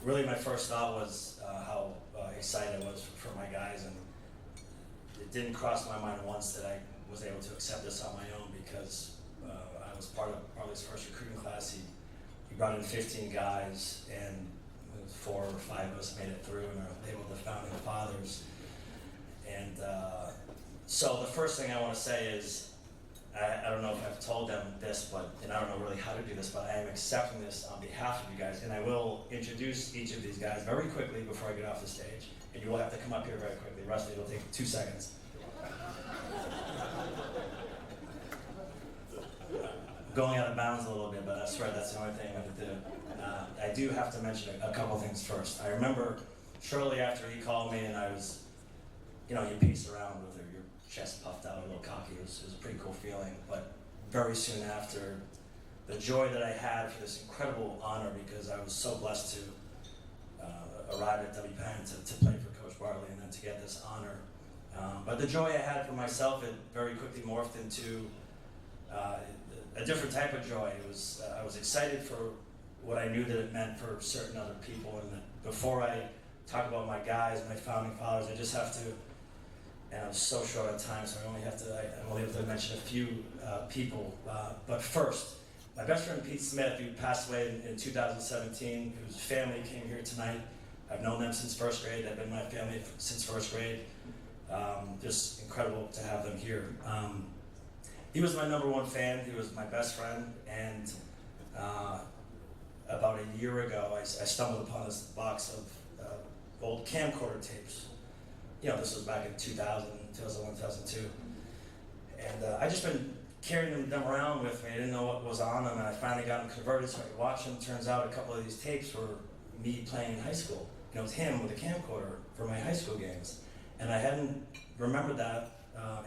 Really, my first thought was how excited I was for my guys, and it didn't cross my mind once that I was able to accept this on my own, because I was part of probably his first recruiting class. He brought in 15 guys, and it was 4 or 5 of us made it through, and they were the founding fathers. And so the first thing I want to say is, I don't know if I've told them this, and I don't know really how to do this, but I am accepting this on behalf of you guys, and I will introduce each of these guys very quickly before I get off the stage, and you will have to come up here very quickly. Rusty, it'll take 2 seconds. Going out of bounds a little bit, but I swear that's the only thing I'm going to do. I do have to mention a couple things first. I remember shortly after he called me, and I was, you pace around with your chest puffed out, a little cocky. It was a pretty cool feeling. But very soon after, the joy that I had for this incredible honor, because I was so blessed to arrive at WPI to play for Coach Bartley and then to get this honor. But the joy I had for myself, it very quickly morphed into a different type of joy. It was I was excited for what I knew that it meant for certain other people. And before I talk about my guys, my founding fathers, I just have to, and I'm so short on time, so I'm only able to mention a few people. But first, my best friend Pete Smith, who passed away in 2017, whose family came here tonight. I've known them since first grade. They've been my family since first grade. Just incredible to have them here. He was my #1 fan. He was my best friend, and about a year ago, I stumbled upon this box of old camcorder tapes. This was back in 2000, 2001, 2002, and I just been carrying them around with me. I didn't know what was on them, and I finally got them converted so I could watch them. Turns out a couple of these tapes were me playing in high school. It was him with a camcorder for my high school games, and I hadn't remembered that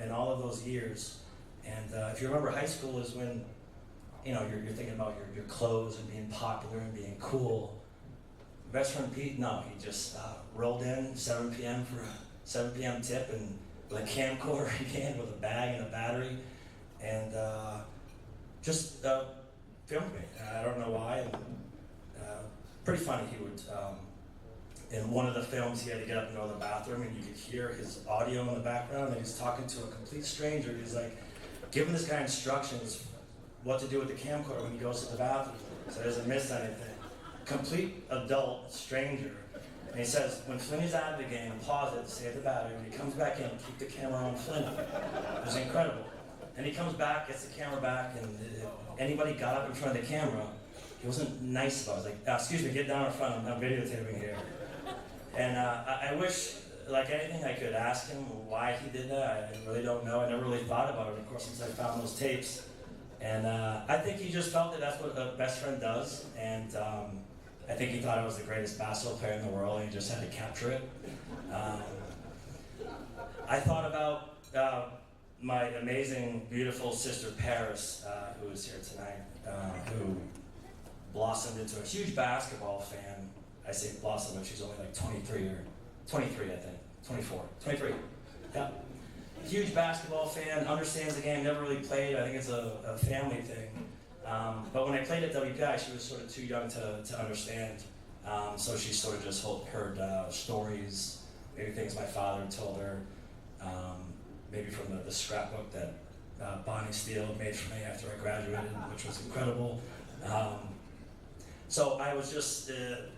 in all of those years. And if you remember, high school is when you're thinking about your clothes and being popular and being cool. Best friend Pete, no, he just rolled in 7 p.m. for a 7 p.m. tip, and with a camcorder again, with a bag and a battery, and just filmed me. I don't know why. And, pretty funny. He would, in one of the films, he had to get up and go to the bathroom, and you could hear his audio in the background, and he's talking to a complete stranger. He's like giving this guy instructions what to do with the camcorder when he goes to the bathroom, so he doesn't miss anything. Complete adult stranger. And he says, when Flinny's out of the game, pause it, save the battery. When he comes back in, keep the camera on Flinny. It was incredible. And he comes back, gets the camera back, and if anybody got up in front of the camera, he wasn't nice about it. He was like, excuse me, get down in front, I'm videotaping here. And I wish, like anything, I could ask him why he did that. I really don't know. I never really thought about it, of course, since I found those tapes. And I think he just felt that that's what a best friend does. And I think he thought I was the greatest basketball player in the world, and he just had to capture it. I thought about my amazing, beautiful sister Paris, who is here tonight, who blossomed into a huge basketball fan. I say blossomed, but she's only like 23, I think. 23. Yeah. Huge basketball fan, understands the game, never really played. I think it's a family thing. But when I played at WPI, she was sort of too young to understand. So she sort of just heard stories, maybe things my father told her, maybe from the scrapbook that Bonnie Steele made for me after I graduated, which was incredible. So I was just,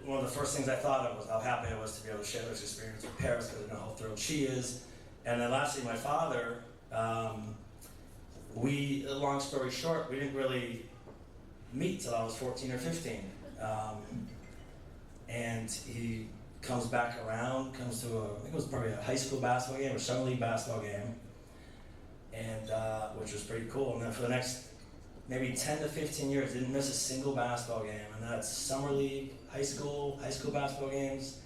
one of the first things I thought of was how happy I was to be able to share this experience with Paris, because I know how thrilled she is. And then lastly, my father, long story short, we didn't really meet till I was 14 or 15. And he comes back around, comes to I think it was probably a high school basketball game or summer league basketball game, and which was pretty cool. And then for the next maybe 10 to 15 years, didn't miss a single basketball game. And that's summer league, high school basketball games,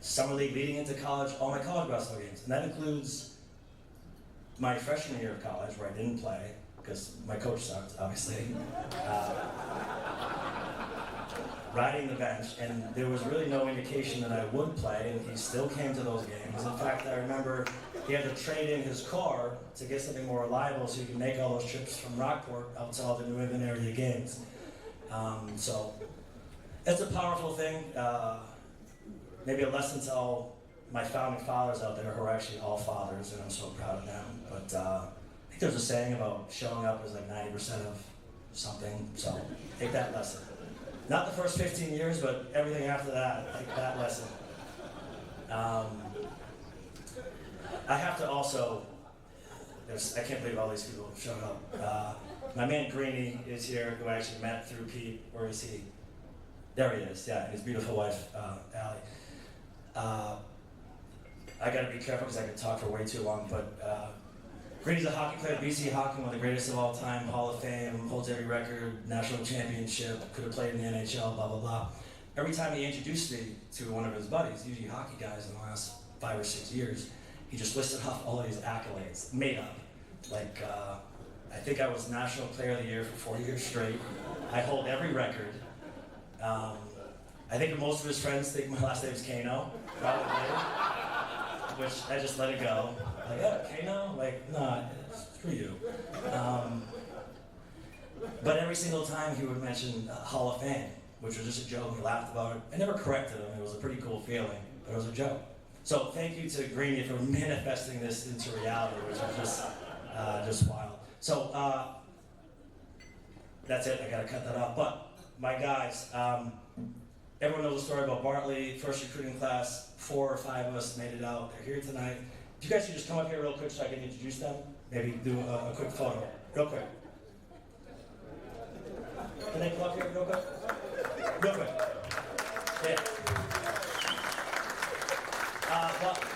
summer league leading into college, all my college basketball games. And that includes my freshman year of college, where I didn't play, because my coach sucked, obviously. Riding the bench, and there was really no indication that I would play, and he still came to those games. In fact, I remember he had to trade in his car to get something more reliable so he could make all those trips from Rockport out to all the New England area games. So it's a powerful thing. Maybe a lesson to all my founding fathers out there, who are actually all fathers, and I'm so proud of them. But I think there's a saying about showing up is like 90% of something. So take that lesson. Not the first 15 years, but everything after that, take that lesson. I have to also, I can't believe all these people showed up. My man Greeny is here, who I actually met through Pete. Where is he? There he is, yeah, and his beautiful wife, Allie. I gotta be careful because I could talk for way too long, but Greeny's a hockey player, BC Hockey, one of the greatest of all time, Hall of Fame, holds every record, national championship, could have played in the NHL, blah, blah, blah. Every time he introduced me to one of his buddies, usually hockey guys in the last 5 or 6 years, he just listed off all these accolades, made up. Like, I think I was National Player of the Year for 4 years straight. I hold every record. I think most of his friends think my last name is Kano, probably, which I just let it go. Like, oh, Kano? Like, nah, screw you. But every single time he would mention Hall of Fame, which was just a joke, he laughed about it. I never corrected him, it was a pretty cool feeling, but it was a joke. So thank you to Greeny for manifesting this into reality, which was just wild. So that's it, I gotta cut that off. But my guys, everyone knows the story about Bartley, first recruiting class, 4 or 5 of us made it out. They're here tonight. If you guys could just come up here real quick so I can introduce them, maybe do a quick photo, real quick. Can they come up here real quick? Real quick. Yeah.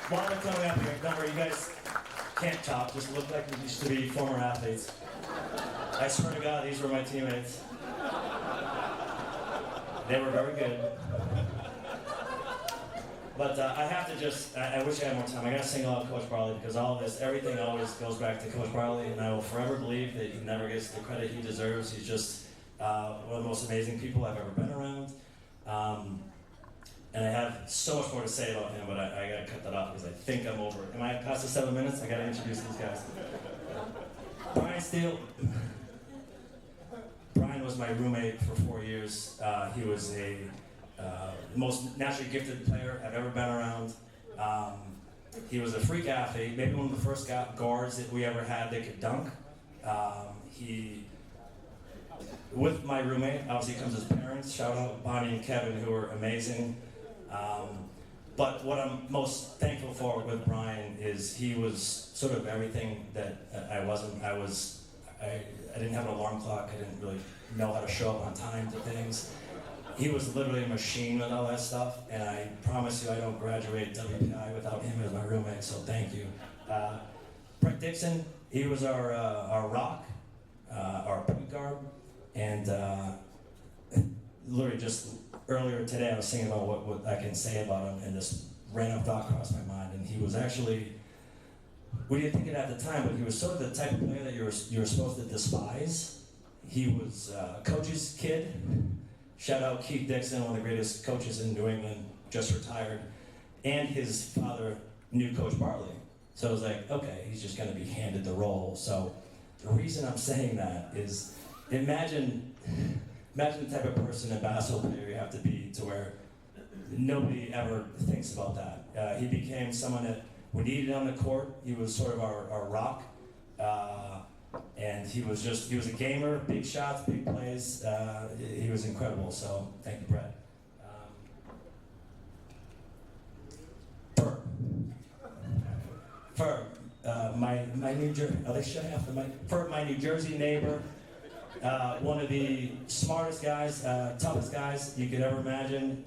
While they're coming up here, don't worry, you guys can't talk, just look like you used to be former athletes. I swear to God, these were my teammates. They were very good. But I have to just, I wish I had more time. I gotta single out Coach Barley because all of this, everything always goes back to Coach Barley, and I will forever believe that he never gets the credit he deserves. He's just one of the most amazing people I've ever been around. And I have so much more to say about him, but I gotta cut that off because I think I'm over it. Am I past the 7 minutes? I gotta introduce these guys. Brian Steele. Brian was my roommate for 4 years. He was the most naturally gifted player I've ever been around. He was a freak athlete, maybe one of the first guards that we ever had that could dunk. With my roommate, obviously comes his parents. Shout out Bonnie and Kevin, who are amazing. But what I'm most thankful for with Brian is he was sort of everything that I wasn't. I didn't have an alarm clock. I didn't really know how to show up on time to things. He was literally a machine with all that stuff, and I promise you I don't graduate WPI without him as my roommate, so thank you. Brett Dixon, he was our rock, our point guard, and literally just earlier today I was thinking about what I can say about him, and this random thought crossed my mind, and he was actually, we didn't think it at the time, but he was sort of the type of player that you were supposed to despise. He was a coach's kid. Shout out Keith Dixon, one of the greatest coaches in New England, just retired. And his father knew Coach Bartley. So I was like, okay, he's just gonna be handed the role. So the reason I'm saying that is, imagine the type of person and basketball player you have to be to where nobody ever thinks about that. He became someone that we needed on the court. He was sort of our rock. And he was a gamer, big shots, big plays. He was incredible, so thank you, Brett. Ferb, my New Jersey, are they shutting off the mic? Ferb, my New Jersey neighbor, one of the smartest guys, toughest guys you could ever imagine.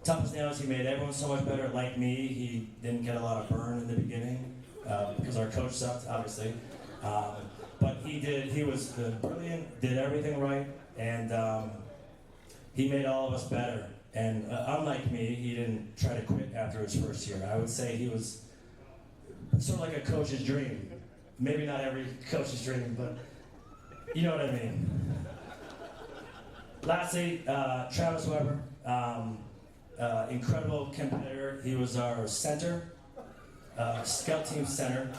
Toughest nails, he made everyone so much better. Like me, he didn't get a lot of burn in the beginning because our coach sucked, obviously. But he was brilliant, did everything right, and he made all of us better. And unlike me, he didn't try to quit after his first year. I would say he was sort of like a coach's dream. Maybe not every coach's dream, but you know what I mean. Lastly, Travis Weber, incredible competitor. He was our center, scout team center.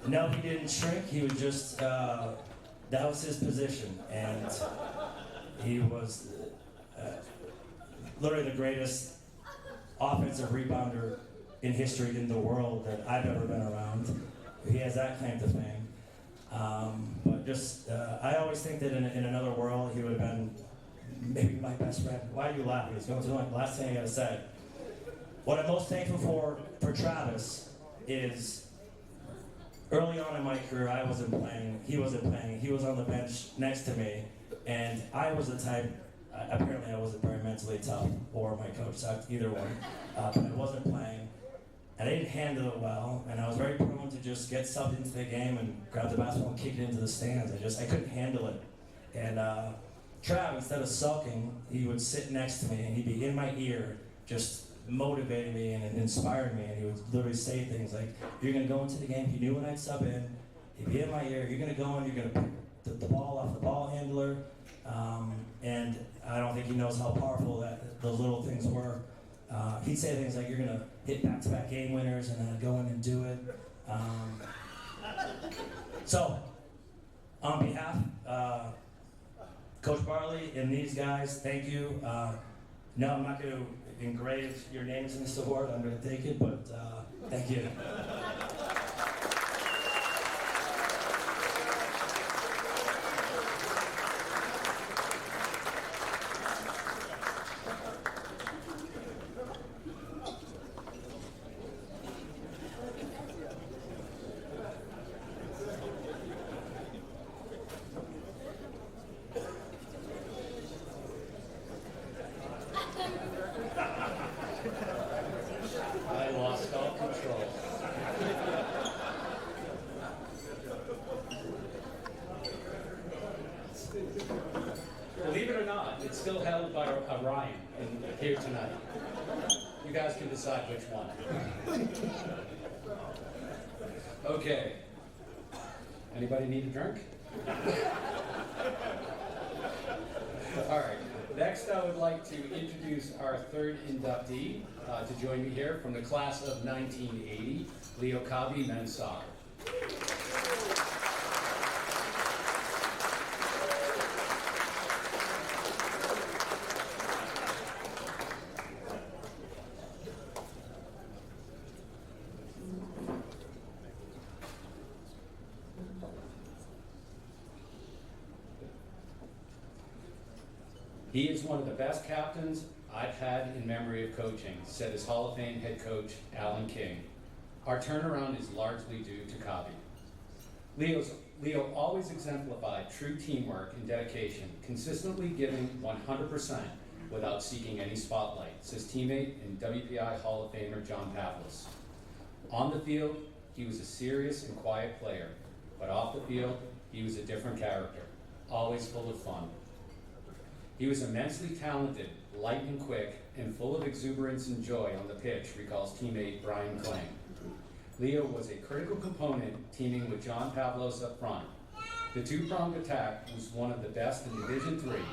No, he didn't shrink. He was just, that was his position. And he was literally the greatest offensive rebounder in history in the world that I've ever been around. He has that claim to fame. But just, I always think that in another world, he would have been maybe my best friend. Why are you laughing? It's going to the last thing I gotta say. What I'm most thankful for Travis is early on in my career, I wasn't playing, he wasn't playing, he was on the bench next to me, and I was the type, apparently I wasn't very mentally tough, or my coach sucked, either one, but I wasn't playing, and I didn't handle it well, and I was very prone to just get subbed into the game and grab the basketball and kick it into the stands. I couldn't handle it. And Trav, instead of sulking, he would sit next to me and he'd be in my ear, just motivating me and inspiring me, and he would literally say things like, "You're gonna go into the game." He knew when I'd sub in, he'd be in my ear, "You're gonna go in, you're gonna pick the ball off the ball handler," and I don't think he knows how powerful those little things were. He'd say things like, "You're gonna hit back-to-back game winners," and then I'd go in and do it. So, on behalf, Coach Barley and these guys, thank you. No, I'm not going to engrave your names in this award. I'm going to take it, but thank you. I lost all control. Believe it or not, it's still held by Ryan here tonight. You guys can decide which one. Okay. Anybody need a drink? All right. Next, I would like to introduce our third inductee to join me here from the class of 1980, Leo Kabi, men's soccer. He is one of the best captains I've had in memory of coaching, said his Hall of Fame head coach, Alan King. Our turnaround is largely due to Kabi. Leo always exemplified true teamwork and dedication, consistently giving 100% without seeking any spotlight, says teammate and WPI Hall of Famer John Pavlis. On the field, he was a serious and quiet player, but off the field, he was a different character, always full of fun. He was immensely talented, light and quick, and full of exuberance and joy on the pitch, recalls teammate Brian Kling. Leo was a critical component, teaming with John Pavlos up front. The two-pronged attack was one of the best in Division III,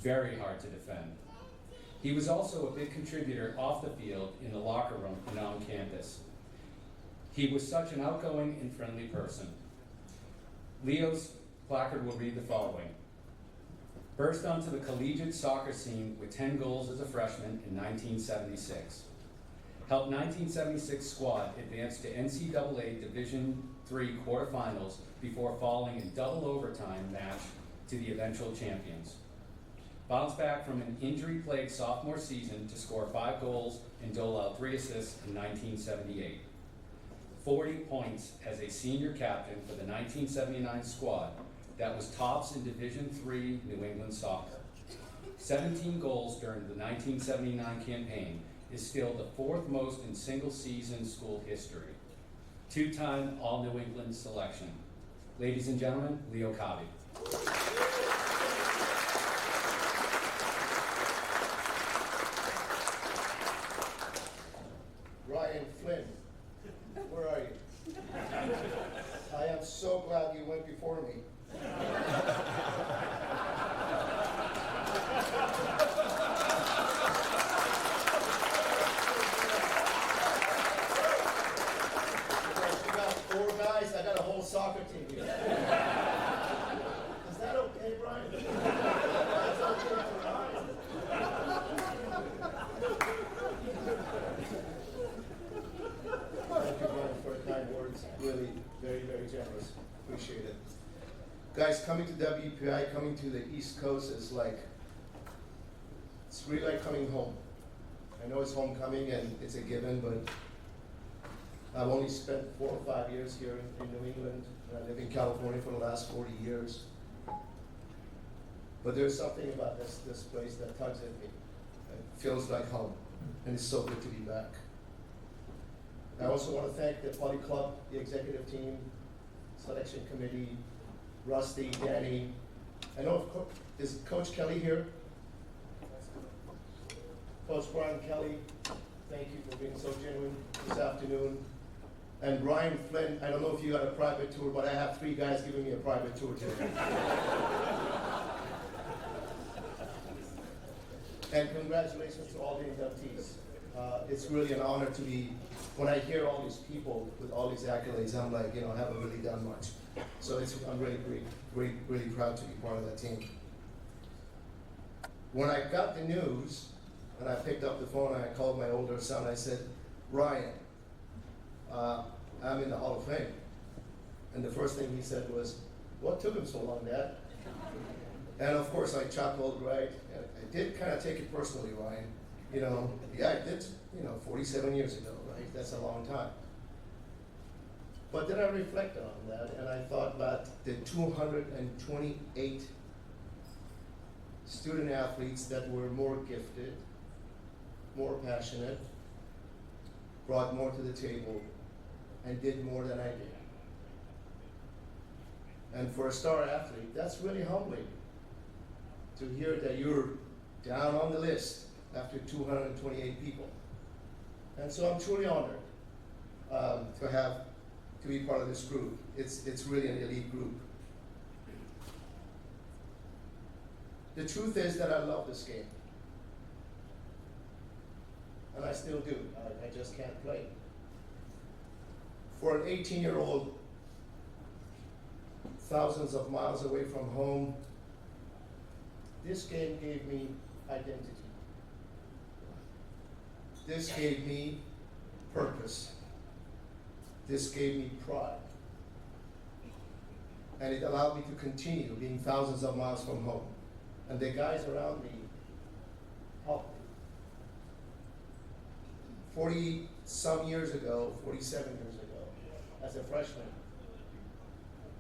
very hard to defend. He was also a big contributor off the field, in the locker room, and on campus. He was such an outgoing and friendly person. Leo's placard will read the following. Burst onto the collegiate soccer scene with 10 goals as a freshman in 1976. Helped 1976 squad advance to NCAA Division III quarterfinals before falling in double overtime match to the eventual champions. Bounced back from an injury-plagued sophomore season to score 5 goals and dole out 3 assists in 1978. 40 points as a senior captain for the 1979 squad that was tops in Division III New England soccer. 17 goals during the 1979 campaign is still the 4th most in single-season school history. 2-time All-New England selection. Ladies and gentlemen, Leo Kabi. Ryan Flynn, where are you? I am so glad you went before me. Because you got 4 guys, I got a whole soccer team here. Is that Guys, coming to WPI, coming to the East Coast is like, it's really like coming home. I know it's homecoming and it's a given, but I've only spent 4 or 5 years here in New England, and I live in California for the last 40 years. But there's something about this place that tugs at me. It feels like home, and it's so good to be back. I also want to thank the Poly Club, the executive team, selection committee, Rusty, Danny. I know, is Coach Kelly here? Coach Brian Kelly, thank you for being so genuine this afternoon. And Brian Flynn, I don't know if you got a private tour, but I have 3 guys giving me a private tour today. And congratulations to all the inductees. It's really an honor to be, when I hear all these people with all these accolades, I'm like, I haven't really done much. So I'm really proud to be part of that team. When I got the news, and I picked up the phone and I called my older son, I said, Ryan, I'm in the Hall of Fame. And the first thing he said was, what took him so long, Dad? And of course I chuckled, right? I did kind of take it personally, Ryan. Yeah, I did, 47 years ago, right? That's a long time. But then I reflected on that and I thought about the 228 student athletes that were more gifted, more passionate, brought more to the table, and did more than I did. And for a star athlete, that's really humbling to hear that you're down on the list after 228 people. And so I'm truly honored to be part of this group. It's really an elite group. The truth is that I love this game. And I still do. I just can't play. For an 18-year-old, thousands of miles away from home, this game gave me identity. This gave me purpose. This gave me pride. And it allowed me to continue being thousands of miles from home. And the guys around me helped me. 40-some years ago, 47 years ago, as a freshman,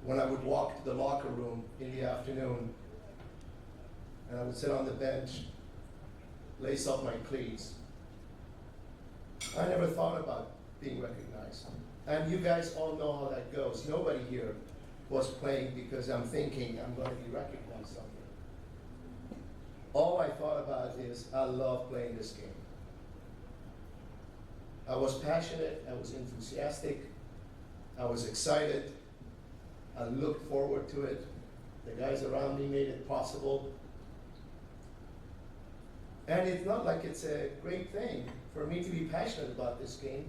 when I would walk to the locker room in the afternoon, and I would sit on the bench, lace up my cleats, I never thought about being recognized. And you guys all know how that goes. Nobody here was playing because I'm thinking I'm going to be recognized someday. All I thought about is I love playing this game. I was passionate, I was enthusiastic, I was excited, I looked forward to it. The guys around me made it possible. And it's not like it's a great thing for me to be passionate about this game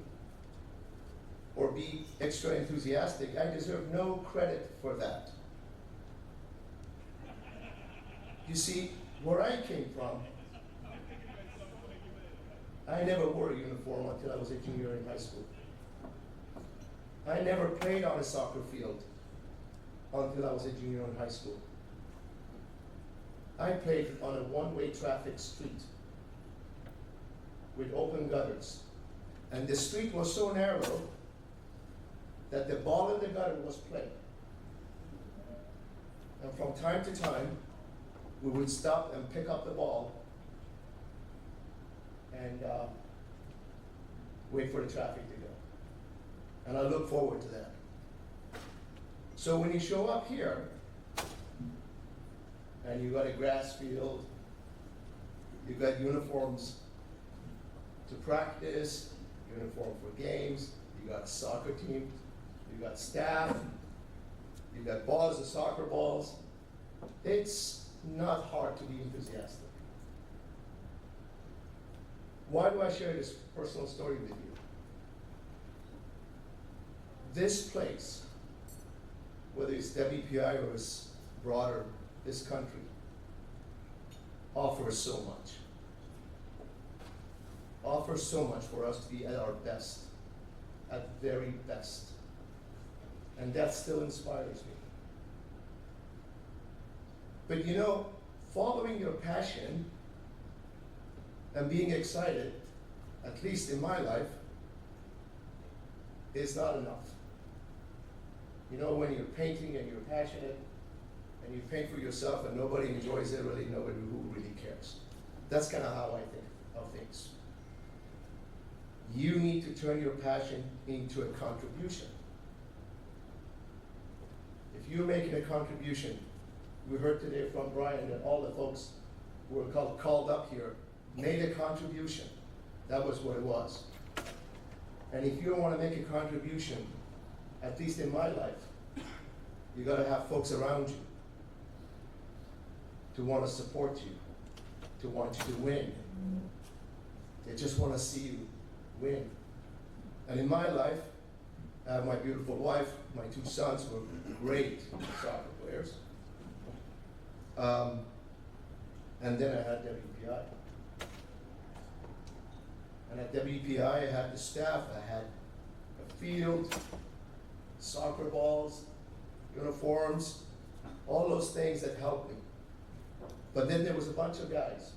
or be extra enthusiastic. I deserve no credit for that. You see, where I came from, I never wore a uniform until I was a junior in high school. I never played on a soccer field until I was a junior in high school. I played on a one-way traffic street with open gutters. And the street was so narrow that the ball in the gutter was played. And from time to time, we would stop and pick up the ball and wait for the traffic to go. And I look forward to that. So when you show up here, and you got a grass field, you got uniforms to practice, uniform for games, you got a soccer team, you got staff, you got balls of soccer balls. It's not hard to be enthusiastic. Why do I share this personal story with you? This place, whether it's WPI or it's broader, this country, offers so much. Offers so much for us to be at our best, at very best. And that still inspires me. But you know, following your passion and being excited, at least in my life, is not enough. You know, when you're painting and you're passionate and you paint for yourself and nobody enjoys it, really nobody who really cares. That's kind of how I think of things. You need to turn your passion into a contribution. If you're making a contribution, we heard today from Brian that all the folks who were called up here made a contribution. That was what it was. And if you don't want to make a contribution, at least in my life, you got to have folks around you to want to support you, to want you to win. They just want to see you win. And in my life, I have my beautiful wife, my 2 sons who are great soccer players. And then I had WPI. And at WPI, I had the staff, I had a field, soccer balls, uniforms, all those things that helped me. But then there was a bunch of guys.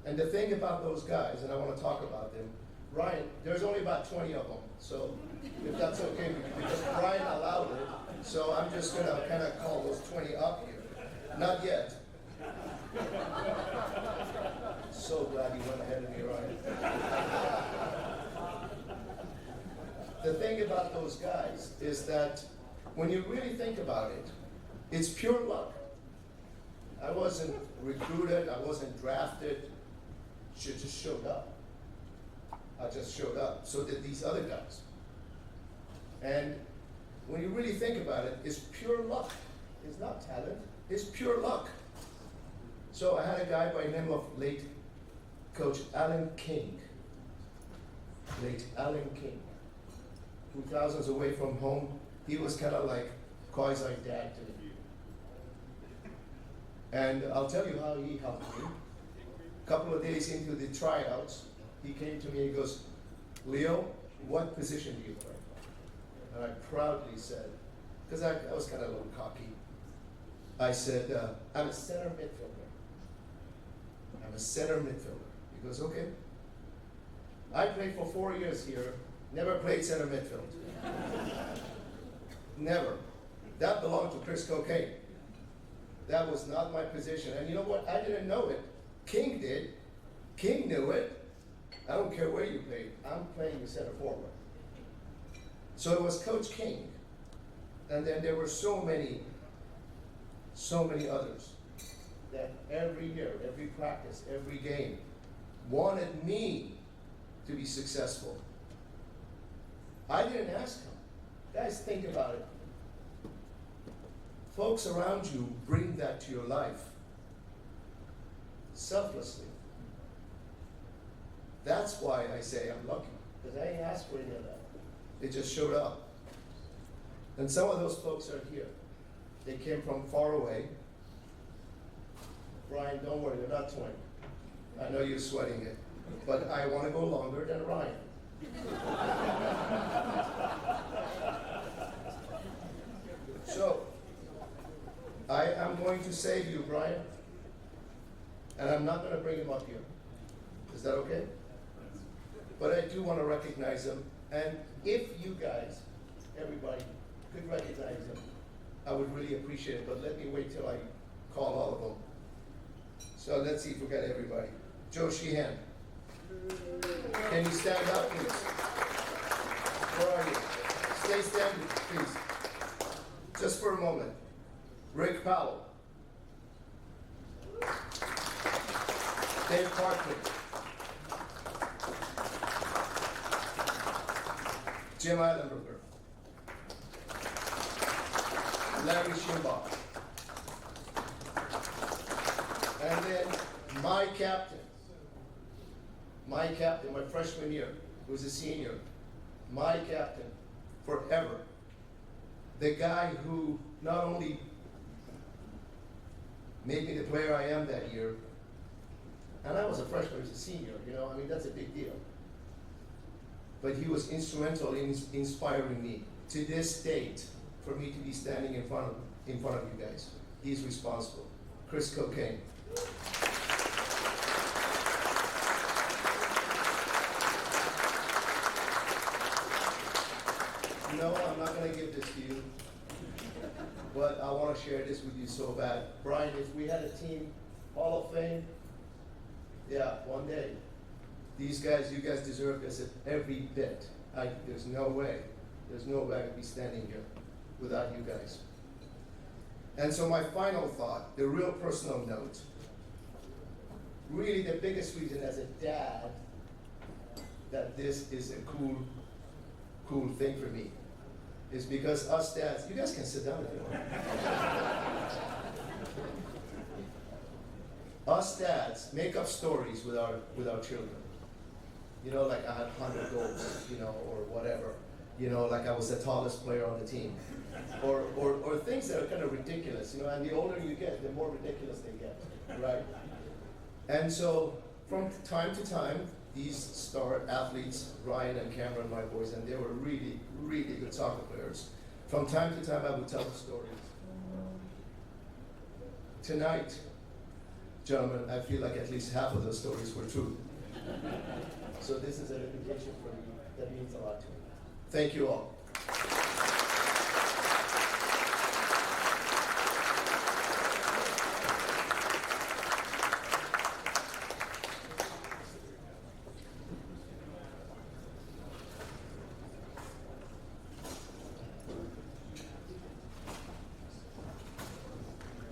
And the thing about those guys, and I want to talk about them, Ryan, there's only about 20 of them, so if that's okay, because Brian allowed it, so I'm just going to kind of call those 20 up here. Not yet. So glad you went ahead of me, Ryan. The thing about those guys is that when you really think about it, it's pure luck. I wasn't recruited, I wasn't drafted, just showed up. I just showed up. So did these other guys. And when you really think about it, it's pure luck. It's not talent, it's pure luck. So I had a guy by the name of late Coach Alan King. Late Alan King. 2000s away from home. He was kind of like quasi-dad to me. And I'll tell you how he helped me. A couple of days into the tryouts, he came to me and he goes, Leo, what position do you play? And I proudly said, because I was kind of a little cocky, I said, I'm a center midfielder. I'm a center midfielder. He goes, okay. I played for 4 years here, never played center midfield. Never. That belonged to Chris Cocaine. That was not my position. And you know what? I didn't know it. King did. King knew it. I don't care where you played. I'm playing the center forward. So it was Coach King. And then there were so many others that every year, every practice, every game wanted me to be successful. I didn't ask them. Guys, think about it. Folks around you bring that to your life selflessly. That's why I say I'm lucky, because I ain't asked for any of that. They just showed up. And some of those folks are here. They came from far away. Brian, don't worry, you're not 20. I know you're sweating it, but I want to go longer than Ryan. So, I am going to save you, Brian, and I'm not going to bring him up here. Is that okay? But I do want to recognize him, and if you guys, everybody, could recognize him, I would really appreciate it, but let me wait till I call all of them. So let's see if we got everybody. Joe Sheehan. Can you stand up, please? Where are you? Stay standing, please. Just for a moment. Rick Powell. Dave Parkman. Jim Eilenberger. Larry Schimbach. And then my captain, my freshman year, who was a senior, my captain forever, the guy who not only made me the player I am that year, and I was a freshman, he was a senior, I mean, that's a big deal. But he was instrumental in inspiring me to this date for me to be standing in front of you guys. he's responsible. Chris Cocaine. No, I'm not gonna give this to you, but I wanna share this with you so bad. Brian, if we had a team Hall of Fame, yeah, one day. These guys, you guys deserve this every bit. There's no way I'd be standing here without you guys. And so my final thought, the real personal note, really the biggest reason as a dad that this is a cool thing for me is because us dads, you guys can sit down if you want. Us dads make up stories with our children. You know, like I had 100 goals, you know, or whatever. You know, like I was the tallest player on the team. Or things that are kind of ridiculous, you know, and the older you get, the more ridiculous they get, right? And so from time to time, these star athletes, Ryan and Cameron, my boys, and they were really, really good soccer players. From time to time, I would tell the stories. Tonight, gentlemen, I feel like at least half of those stories were true. So this is a reputation for me that means a lot to me. Thank you all.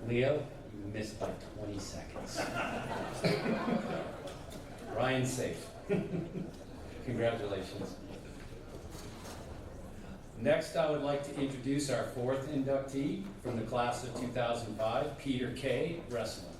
Leo, you missed by 20 seconds. Ryan's safe. Congratulations. Next, I would like to introduce our fourth inductee from the class of 2005, Peter K. Wrestling.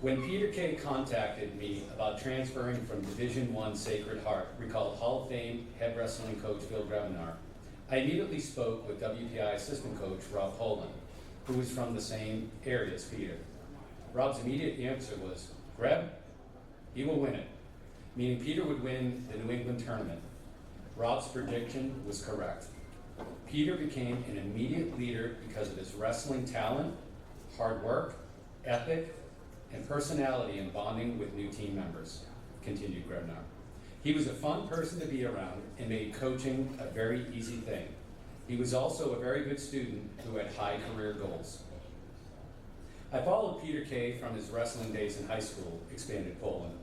When Peter K. contacted me about transferring from Division I Sacred Heart, recalled Hall of Fame head wrestling coach Phil Grevenar, I immediately spoke with WPI assistant coach Rob Poland, who was from the same area as Peter. Rob's immediate answer was, Greb, he will win it, meaning Peter would win the New England tournament. Rob's prediction was correct. Peter became an immediate leader because of his wrestling talent, hard work, ethic, and personality in bonding with new team members, continued Grevenar. He was a fun person to be around and made coaching a very easy thing. He was also a very good student who had high career goals. I followed Peter K. from his wrestling days in high school, expanded Poland.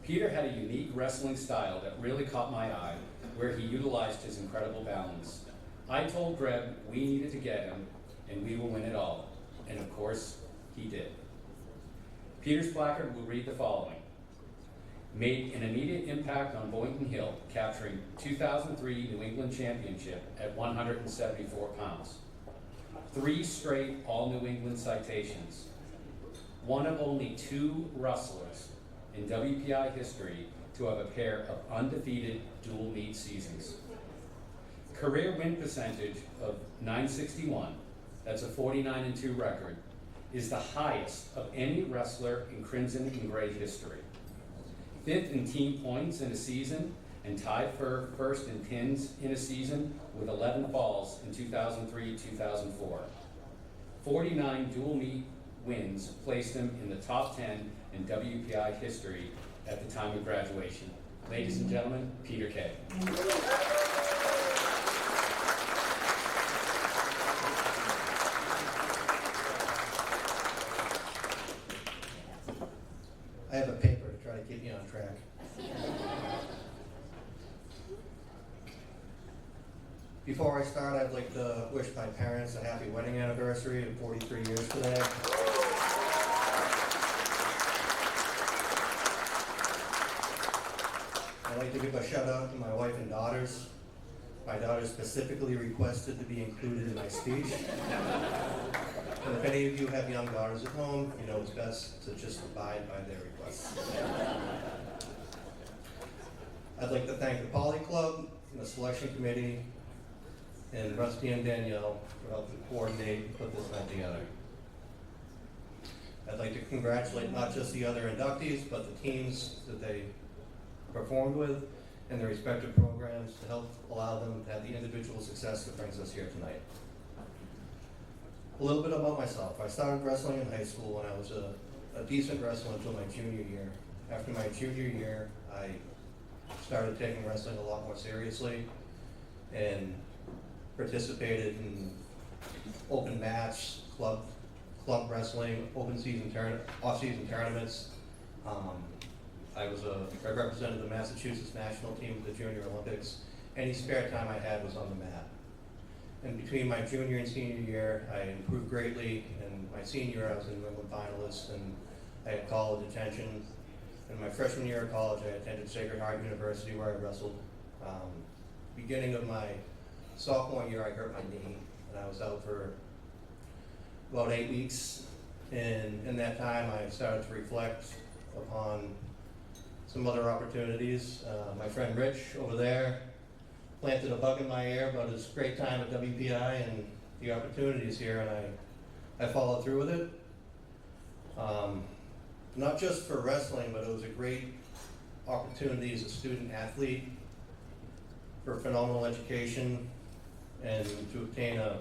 Peter had a unique wrestling style that really caught my eye, where he utilized his incredible balance. I told Greb we needed to get him, and we will win it all. And of course, he did. Peter's placard will read the following. Made an immediate impact on Boynton Hill, capturing 2003 New England Championship at 174 pounds. 3 straight All-New England citations. One of only 2 wrestlers in WPI history to have a pair of undefeated dual meet seasons. Career win percentage of .961, that's a 49-2 record, is the highest of any wrestler in Crimson and Gray history. 5th in team points in a season and tied for first in pins in a season with 11 falls in 2003-2004. 49 dual meet wins placed him in the top 10 in WPI history at the time of graduation. Ladies and gentlemen, Peter K. I have a paper to try to keep me on track. Before I start, I'd like to wish my parents a happy wedding anniversary of 43 years today. I'd like to give a shout out to my wife and daughters. My daughter specifically requested to be included in my speech. And if any of you have young daughters at home, you know it's best to just abide by their requests. I'd like to thank the Poly Club and the selection committee, and Rusty and Danielle for helping coordinate and put this event together. I'd like to congratulate not just the other inductees, but the teams that they performed with and their respective programs to help allow them to have the individual success that brings us here tonight. A little bit about myself. I started wrestling in high school when I was a decent wrestler until my junior year. After my junior year, I started taking wrestling a lot more seriously and participated in open match, club wrestling, off-season tournaments. I represented the Massachusetts national team at the Junior Olympics. Any spare time I had was on the mat. And between my junior and senior year, I improved greatly. In my senior year, I was a New England finalist, and I had college attention. In my freshman year of college, I attended Sacred Heart University, where I wrestled. Beginning of my sophomore year, I hurt my knee, and I was out for about 8 weeks. And in that time, I started to reflect upon some other opportunities. My friend Rich over there planted a bug in my ear about his great time at WPI and the opportunities here, and I followed through with it. Not just for wrestling, but it was a great opportunity as a student athlete for phenomenal education and to obtain a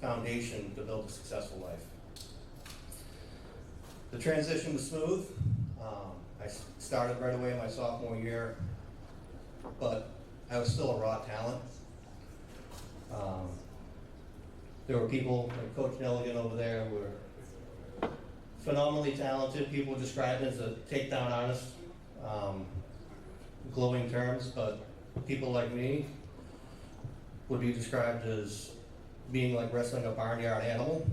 foundation to build a successful life. The transition was smooth. I started right away my sophomore year, but I was still a raw talent. There were people like Coach Nelligan over there who were phenomenally talented. People described as a takedown artist, glowing terms, but people like me would be described as being like wrestling a barnyard animal.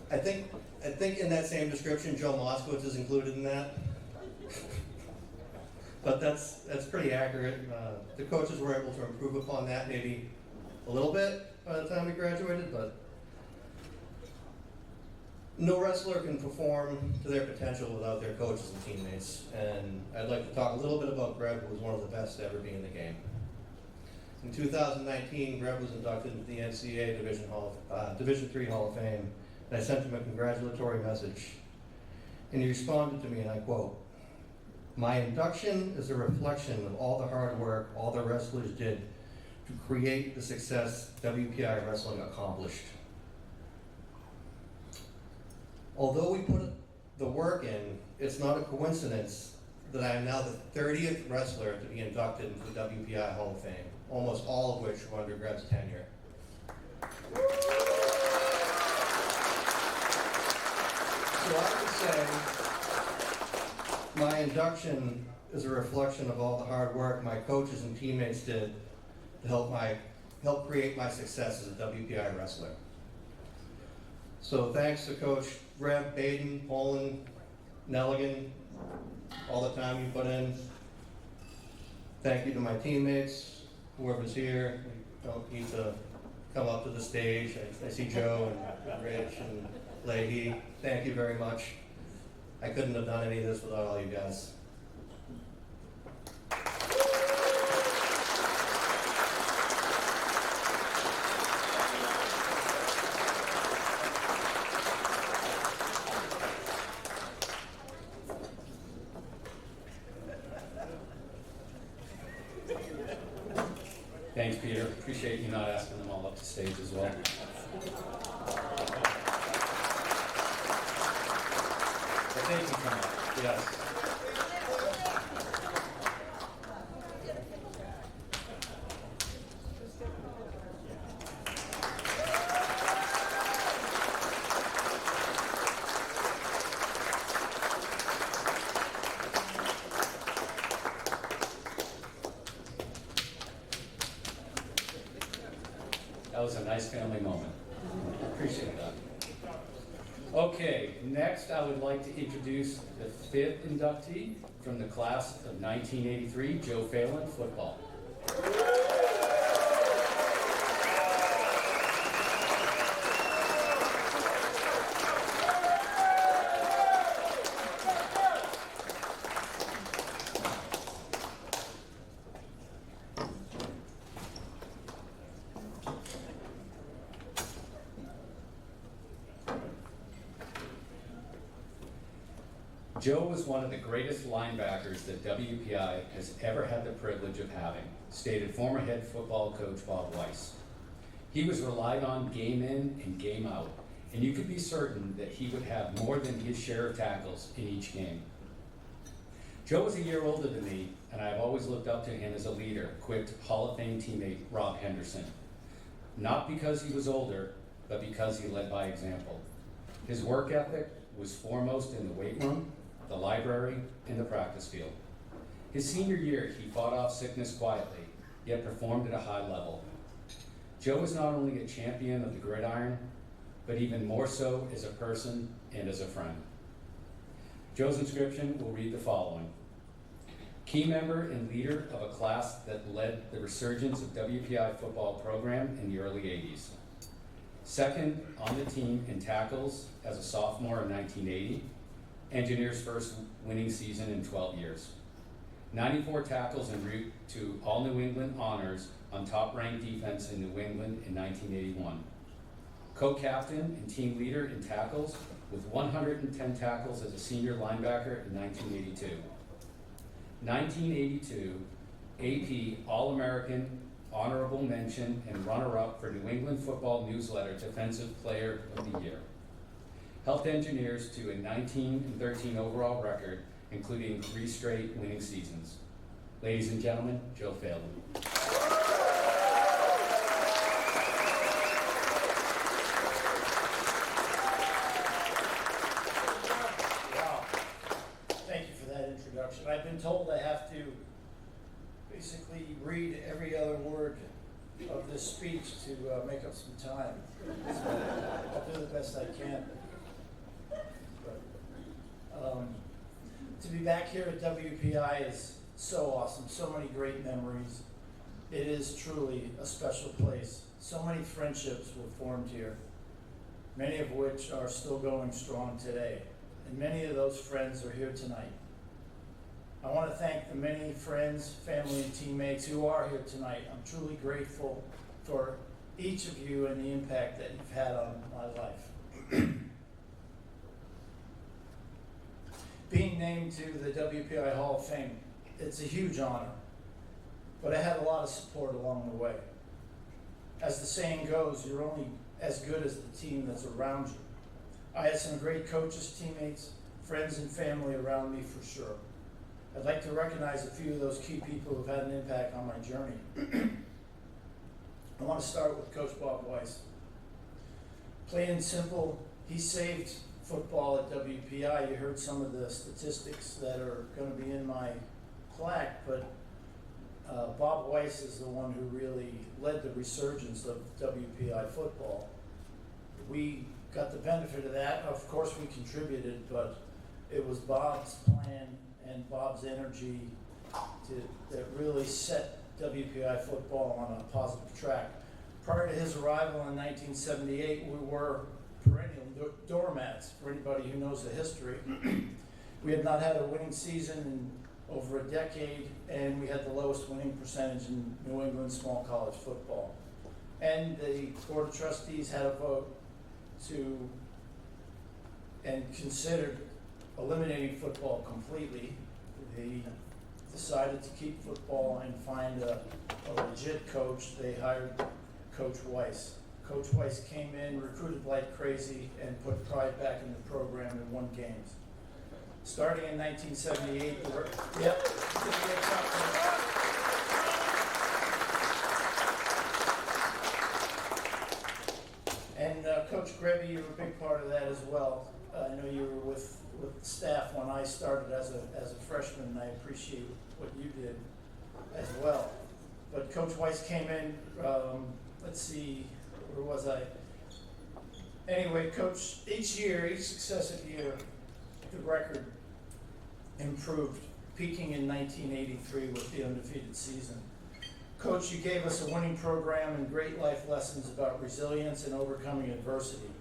I think in that same description, Joe Moskowitz is included in that. But that's pretty accurate. The coaches were able to improve upon that maybe a little bit by the time we graduated, but no wrestler can perform to their potential without their coaches and teammates. And I'd like to talk a little bit about Greg, who was one of the best to ever be in the game. In 2019, Greg was inducted into the NCAA Division III Hall of Fame, and I sent him a congratulatory message. And he responded to me, and I quote, "My induction is a reflection of all the hard work all the wrestlers did to create the success WPI Wrestling accomplished. Although we put the work in, it's not a coincidence that I am now the 30th wrestler to be inducted into the WPI Hall of Fame, almost all of which were under Greg's tenure." So I would say my induction is a reflection of all the hard work my coaches and teammates did to help create my success as a WPI wrestler. So thanks to Coach Greb, Baden, Poland, Nelligan, all the time you put in. Thank you to my teammates, whoever's here. You don't need to come up to the stage. I see Joe and Rich and Leahy. Thank you very much. I couldn't have done any of this without all you guys. Thanks, Peter. Appreciate you not asking them all up to stage as well. But they can come up, yes. That was a nice family moment. Appreciate that. Okay, next I would like to introduce the 5th inductee from the class of 1983, Joe Phelan, football. Joe was one of the greatest linebackers that WPI has ever had the privilege of having, stated former head football coach Bob Weiss. He was relied on game in and game out, and you could be certain that he would have more than his share of tackles in each game. Joe was a year older than me, and I've always looked up to him as a leader, quipped Hall of Fame teammate Rob Henderson. Not because he was older, but because he led by example. His work ethic was foremost in the weight room, the library, and the practice field. His senior year, he fought off sickness quietly, yet performed at a high level. Joe is not only a champion of the gridiron, but even more so as a person and as a friend. Joe's inscription will read the following. Key member and leader of a class that led the resurgence of WPI football program in the early 80s. Second on the team in tackles as a sophomore in 1980, Engineers' first winning season in 12 years. 94 tackles en route to all New England honors on top-ranked defense in New England in 1981. Co-captain and team leader in tackles with 110 tackles as a senior linebacker in 1982. 1982, AP All-American, honorable mention, and runner-up for New England Football Newsletter Defensive Player of the Year. Helped Engineers to a 19-13 overall record, including 3 straight winning seasons. Ladies and gentlemen, Joe Phelan. Wow. Thank you for that introduction. I've been told I have to basically read every other word of this speech to make up some time. So I'll do the best I can. But, to be back here at WPI is so awesome. So many great memories. It is truly a special place. So many friendships were formed here, many of which are still going strong today. And many of those friends are here tonight. I want to thank the many friends, family, and teammates who are here tonight. I'm truly grateful for each of you and the impact that you've had on my life. Being named to the WPI Hall of Fame, it's a huge honor, but I had a lot of support along the way. As the saying goes, you're only as good as the team that's around you. I had some great coaches, teammates, friends, and family around me for sure. I'd like to recognize a few of those key people who've had an impact on my journey. I want to start with Coach Bob Weiss. Plain and simple, he saved football at WPI. You heard some of the statistics that are going to be in my plaque, but Bob Weiss is the one who really led the resurgence of WPI football. We got the benefit of that. Of course, we contributed, but it was Bob's plan and Bob's energy that really set WPI football on a positive track. Prior to his arrival in 1978, we were perennial doormats for anybody who knows the history. We had not had a winning season in over a decade, and we had the lowest winning percentage in New England small college football. And the Board of Trustees had a vote to and considered eliminating football completely. They decided to keep football and find a legit coach. They hired Coach Weiss. Coach Weiss came in, recruited like crazy, and put pride back in the program and won games. Starting in 1978, and Coach Grevy, you were a big part of that as well. I know you were with staff when I started as a freshman, and I appreciate what you did as well. But Coach Weiss came in, let's see, where was I? Anyway, Coach, each successive year, the record improved, peaking in 1983 with the undefeated season. Coach, you gave us a winning program and great life lessons about resilience and overcoming adversity.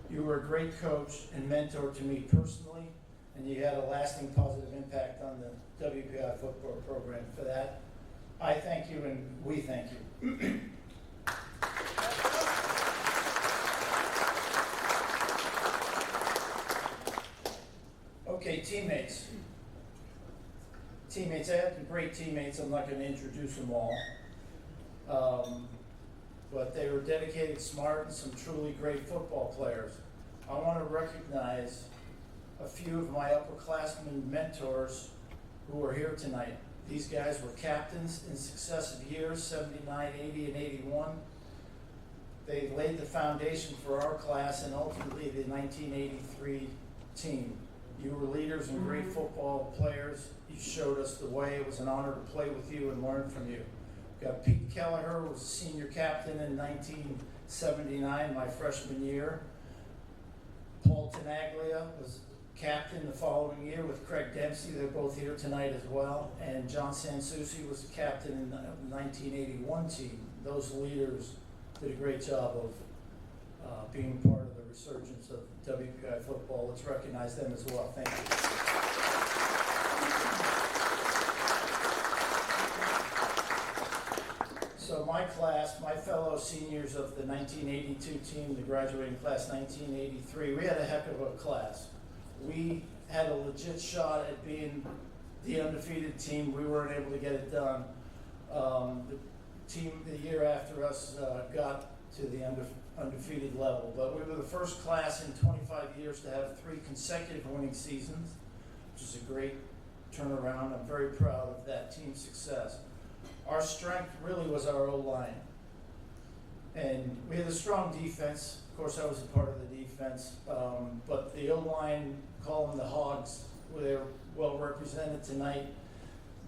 You were a great coach and mentor to me personally, and you had a lasting positive impact on the WPI football program. For that, I thank you and we thank you. Okay, team teammates, I had some great teammates, I'm not gonna introduce them all. But they were dedicated, smart, and some truly great football players. I wanna recognize a few of my upperclassmen mentors who are here tonight. These guys were captains in successive years, 79, 80, and 81. They laid the foundation for our class and ultimately the 1983 team. You were leaders and great football players. You showed us the way. It was an honor to play with you and learn from you. We've got Pete Kelleher, who was senior captain in 1979, my freshman year. Paul Tenaglia was captain the following year with Craig Dempsey. They're both here tonight as well. And John Sansucci was the captain in the 1981 team. Those leaders did a great job of being part of the resurgence of WPI football. Let's recognize them as well. Thank you. So my class, my fellow seniors of the 1982 team, the graduating class 1983, we had a heck of a class. We had a legit shot at being the undefeated team. We weren't able to get it done. The team the year after us got to the undefeated level, but we were the first class in 25 years to have 3 consecutive winning seasons, which is a great turnaround. I'm very proud of that team's success. Our strength really was our O-line, and we had a strong defense. Of course, I was a part of the defense, but the O-line, call them the Hogs, they're well represented tonight.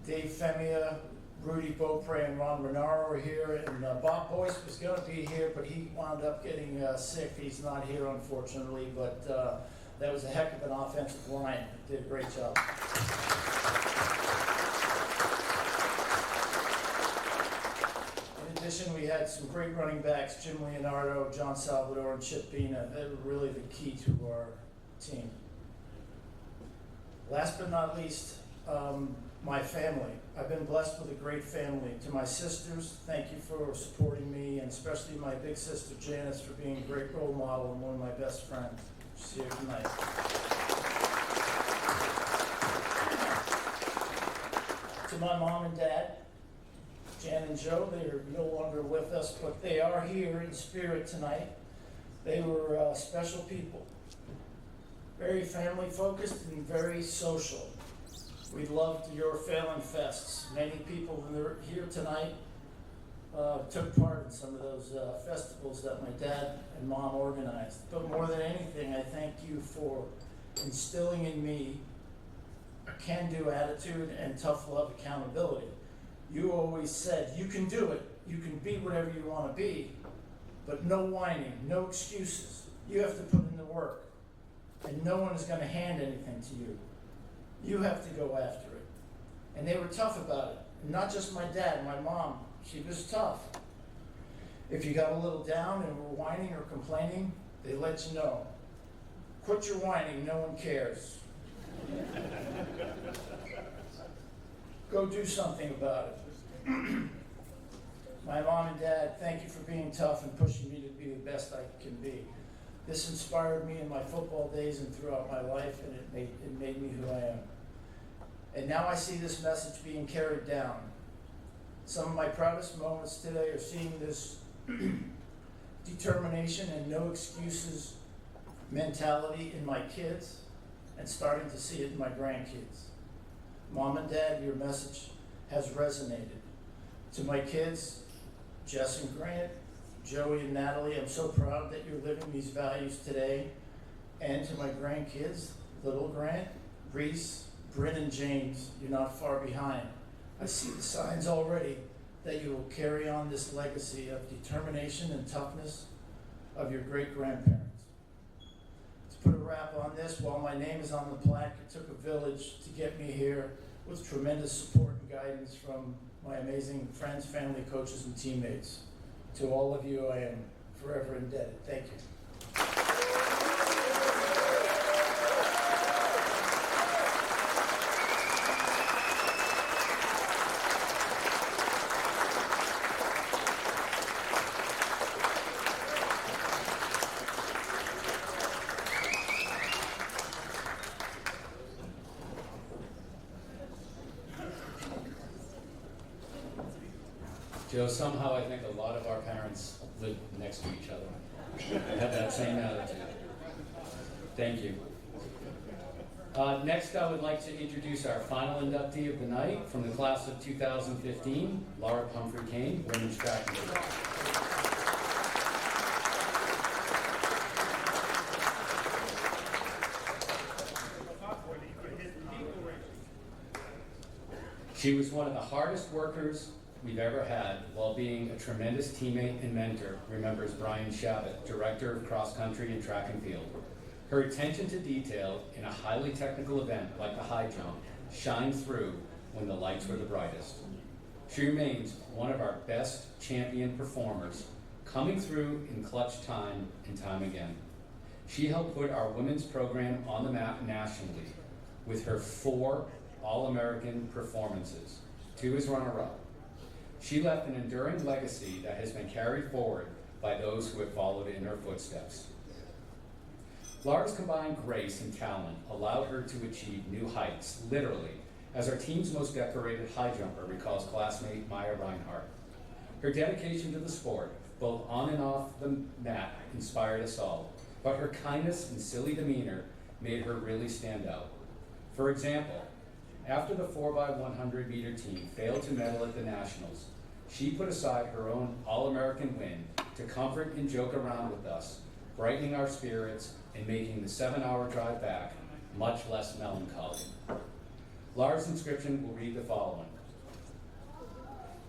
Dave Femia, Rudy Beaupre, and Ron Renaro are here, and Bob Boyce was going to be here, but he wound up getting sick. He's not here, unfortunately, but that was a heck of an offensive line. Did a great job. In addition, we had some great running backs, Jim Leonardo, John Salvador, and Chip Bina. They were really the key to our team. Last but not least, my family. I've been blessed with a great family. To my sisters, thank you for supporting me, and especially my big sister Janice for being a great role model and one of my best friends. She's here tonight. To my mom and dad, Jan and Joe, they are no longer with us, but they are here in spirit tonight. They were special people, very family focused and very social. We loved your Phelan Fests. Many people that are here tonight took part in some of those festivals that my dad and mom organized. But more than anything, I thank you for instilling in me a can-do attitude and tough love accountability. You always said, you can do it, you can be whatever you want to be, but no whining, no excuses. You have to put in the work, and no one is going to hand anything to you. You have to go after it. And they were tough about it. And not just my dad, my mom, she was tough. If you got a little down and were whining or complaining, they let you know. Quit your whining, no one cares. Go do something about it. My mom and dad, thank you for being tough and pushing me to be the best I can be. This inspired me in my football days and throughout my life, and it made me who I am. And now I see this message being carried down. Some of my proudest moments today are seeing this determination and no excuses mentality in my kids, and starting to see it in my grandkids. Mom and Dad, your message has resonated. To my kids, Jess and Grant, Joey and Natalie, I'm so proud that you're living these values today. And to my grandkids, little Grant, Reese, Bryn, and James, you're not far behind. I see the signs already that you will carry on this legacy of determination and toughness of your great-grandparents. To put a wrap on this, while my name is on the plaque, it took a village to get me here with tremendous support and guidance from my amazing friends, family, coaches, and teammates. To all of you, I am forever indebted. Thank you. Joe, somehow I think a lot of our parents live next to each other. Have that same attitude. Thank you. Next, I would like to introduce our final inductee of the night from the class of 2015, Laura Pumphrey Kane, women's track and field. She was one of the hardest workers we've ever had while being a tremendous teammate and mentor, remembers Brian Shabbat, Director of Cross Country and Track and Field. Her attention to detail in a highly technical event like the high jump shined through when the lights were the brightest. She remains one of our best champion performers, coming through in clutch time and time again. She helped put our women's program on the map nationally with her 4 All-American performances, 2 as runner-up. She left an enduring legacy that has been carried forward by those who have followed in her footsteps. Laura's combined grace and talent allowed her to achieve new heights, literally, as our team's most decorated high jumper recalls classmate Maya Reinhardt. Her dedication to the sport, both on and off the mat, inspired us all, but her kindness and silly demeanor made her really stand out. For example, after the 4x100 meter team failed to medal at the Nationals, she put aside her own All-American win to comfort and joke around with us, brightening our spirits and making the 7-hour drive back much less melancholy. Laura's inscription will read the following.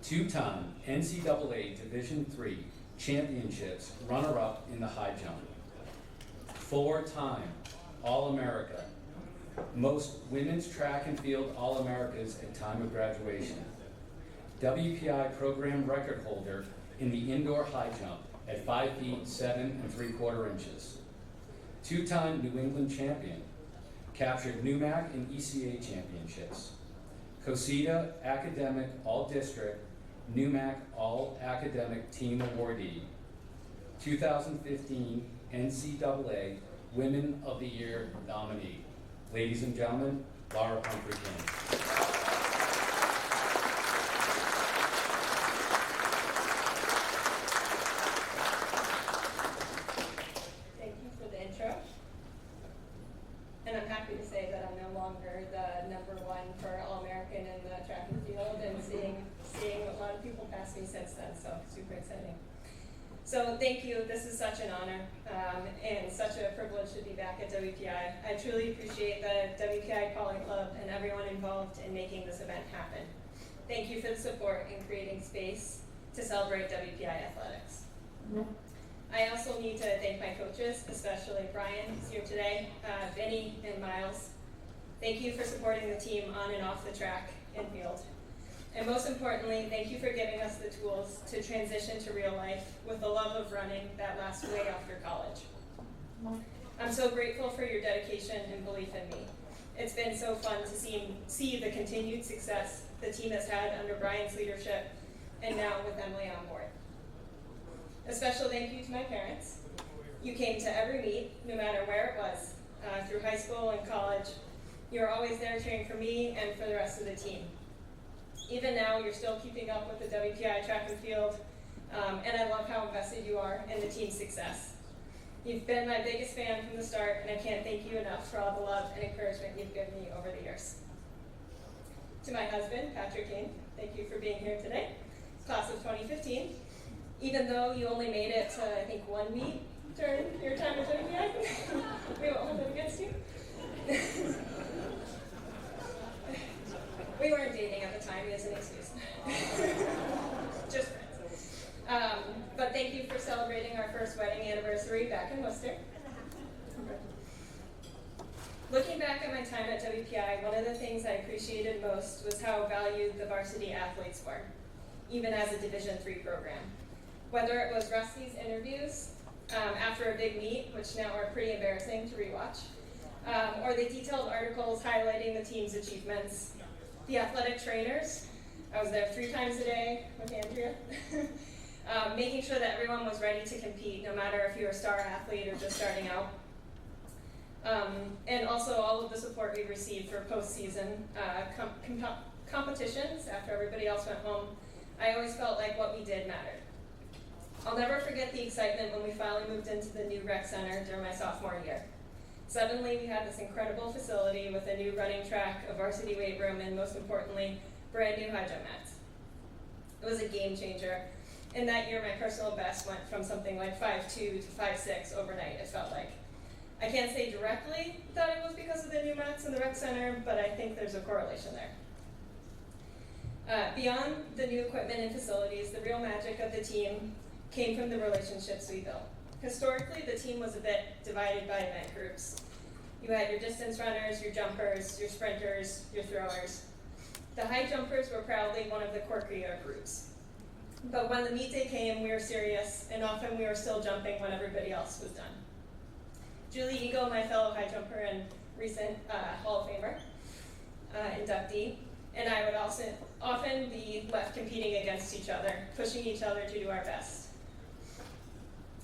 2-time NCAA Division III championships runner-up in the high jump. 4-time All-America. Most women's track and field All-Americas at time of graduation. WPI program record holder in the indoor high jump at 5 feet 7 3/4 inches. 2-time New England champion. Captured NUMAC and ECA championships. COSIDA Academic All-District NUMAC All-Academic Team Awardee. 2015 NCAA Women of the Year nominee. Ladies and gentlemen, Laura Pumphrey Kane. Thank you for the intro. And I'm happy to say that I'm no longer the #1 for All-American in the track and field, and seeing a lot of people pass me since then, so super exciting. So thank you, this is such an honor, and such a privilege to be back at WPI. I truly appreciate the WPI Polo Club and everyone involved in making this event happen. Thank you for the support in creating space to celebrate WPI athletics. I also need to thank my coaches, especially Brian, who's here today, Vinny and Miles. Thank you for supporting the team on and off the track and field. And most importantly, thank you for giving us the tools to transition to real life with the love of running that lasts way after college. I'm so grateful for your dedication and belief in me. It's been so fun to see the continued success the team has had under Brian's leadership, and now with Emily on board. A special thank you to my parents. You came to every meet, no matter where it was, through high school and college. You were always there cheering for me and for the rest of the team. Even now, you're still keeping up with the WPI track and field, and I love how invested you are in the team's success. You've been my biggest fan from the start, and I can't thank you enough for all the love and encouragement you've given me over the years. To my husband, Patrick Kane, thank you for being here today, class of 2015. Even though you only made it to, I think, 1 meet during your time at WPI, we won't hold it against you. We weren't dating at the time, it is an excuse. Just friends. But thank you for celebrating our first wedding anniversary back in Worcester. Looking back at my time at WPI, one of the things I appreciated most was how valued the varsity athletes were, even as a Division III program. Whether it was Rusty's interviews after a big meet, which now are pretty embarrassing to rewatch, or the detailed articles highlighting the team's achievements. The athletic trainers, I was there 3 times a day with Andrea, making sure that everyone was ready to compete, no matter if you were a star athlete or just starting out. And also all of the support we received for postseason competitions after everybody else went home. I always felt like what we did mattered. I'll never forget the excitement when we finally moved into the new rec center during my sophomore year. Suddenly, we had this incredible facility with a new running track, a varsity weight room, and most importantly, brand new high jump mats. It was a game changer. And that year, my personal best went from something like 5'2" to 5'6" overnight, it felt like. I can't say directly that it was because of the new mats in the rec center, but I think there's a correlation there. Beyond the new equipment and facilities, the real magic of the team came from the relationships we built. Historically, the team was a bit divided by event groups. You had your distance runners, your jumpers, your sprinters, your throwers. The high jumpers were proudly one of the quirkier groups. But when the meet day came, we were serious, and often we were still jumping when everybody else was done. Julie Eagle, my fellow high jumper and recent Hall of Famer inductee, and I would also often be left competing against each other, pushing each other to do our best.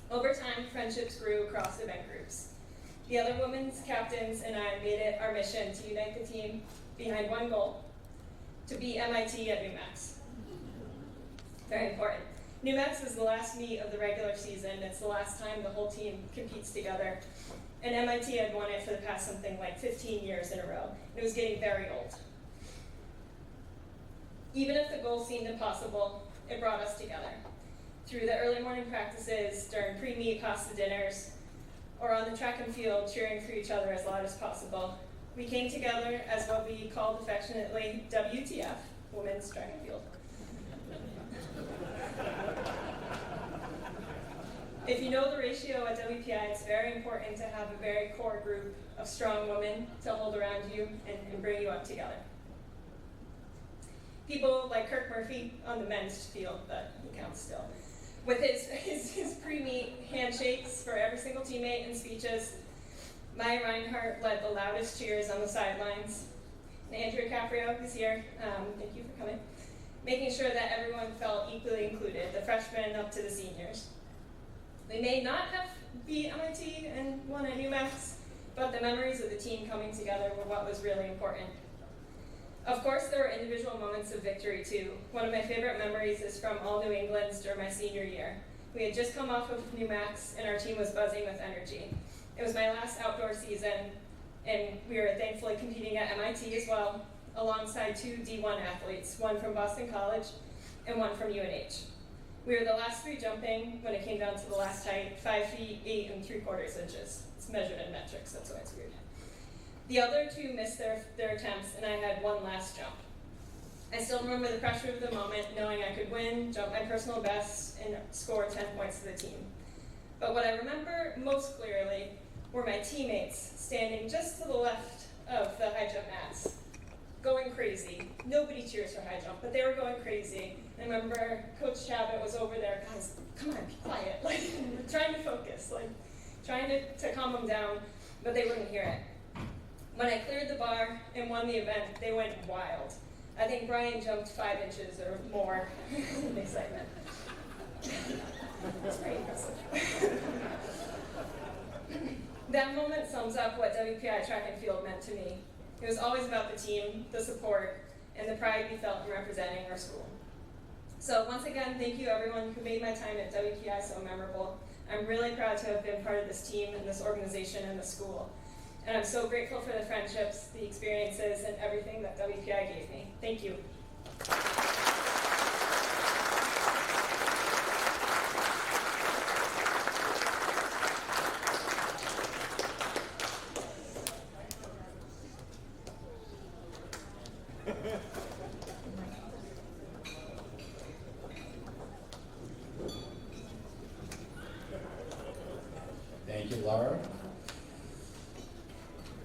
Over time, friendships grew across event groups. The other women's captains and I made it our mission to unite the team behind one goal, to beat MIT at NewMax. Very important. NewMax is the last meet of the regular season. It's the last time the whole team competes together. And MIT had won it for the past something like 15 years in a row. It was getting very old. Even if the goal seemed impossible, it brought us together. Through the early morning practices, during pre-meet pasta dinners, or on the track and field cheering for each other as loud as possible, we came together as what we called affectionately WTF, Women's Track and Field. If you know the ratio at WPI, it's very important to have a very core group of strong women to hold around you and bring you up together. People like Kirk Murphy on the men's field, but he counts still. With his pre-meet handshakes for every single teammate and speeches, Maya Reinhardt led the loudest cheers on the sidelines. And Andrea Caprio is here, thank you for coming, making sure that everyone felt equally included, the freshmen up to the seniors. We may not have beat MIT and won at NewMax, but the memories of the team coming together were what was really important. Of course, there were individual moments of victory too. One of my favorite memories is from All New England's during my senior year. We had just come off of NewMax and our team was buzzing with energy. It was my last outdoor season, and we were thankfully competing at MIT as well, alongside two D1 athletes, one from Boston College and one from UNH. We were the last three jumping when it came down to the last height, 5 feet, 8 3/4 inches. It's measured in metrics, that's why it's weird. The other two missed their attempts, and I had one last jump. I still remember the pressure of the moment, knowing I could win, jump my personal best, and score 10 points to the team. But what I remember most clearly were my teammates standing just to the left of the high jump mats, going crazy. Nobody cheers for high jump, but they were going crazy. I remember Coach Chabot was over there, guys, come on, be quiet. Like, we're trying to focus, like, trying to calm them down, but they wouldn't hear it. When I cleared the bar and won the event, they went wild. I think Brian jumped 5 inches or more in excitement. That's pretty impressive. That moment sums up what WPI track and field meant to me. It was always about the team, the support, and the pride we felt in representing our school. So once again, thank you everyone who made my time at WPI so memorable. I'm really proud to have been part of this team and this organization and the school. And I'm so grateful for the friendships, the experiences, and everything that WPI gave me. Thank you. Thank you, Laura.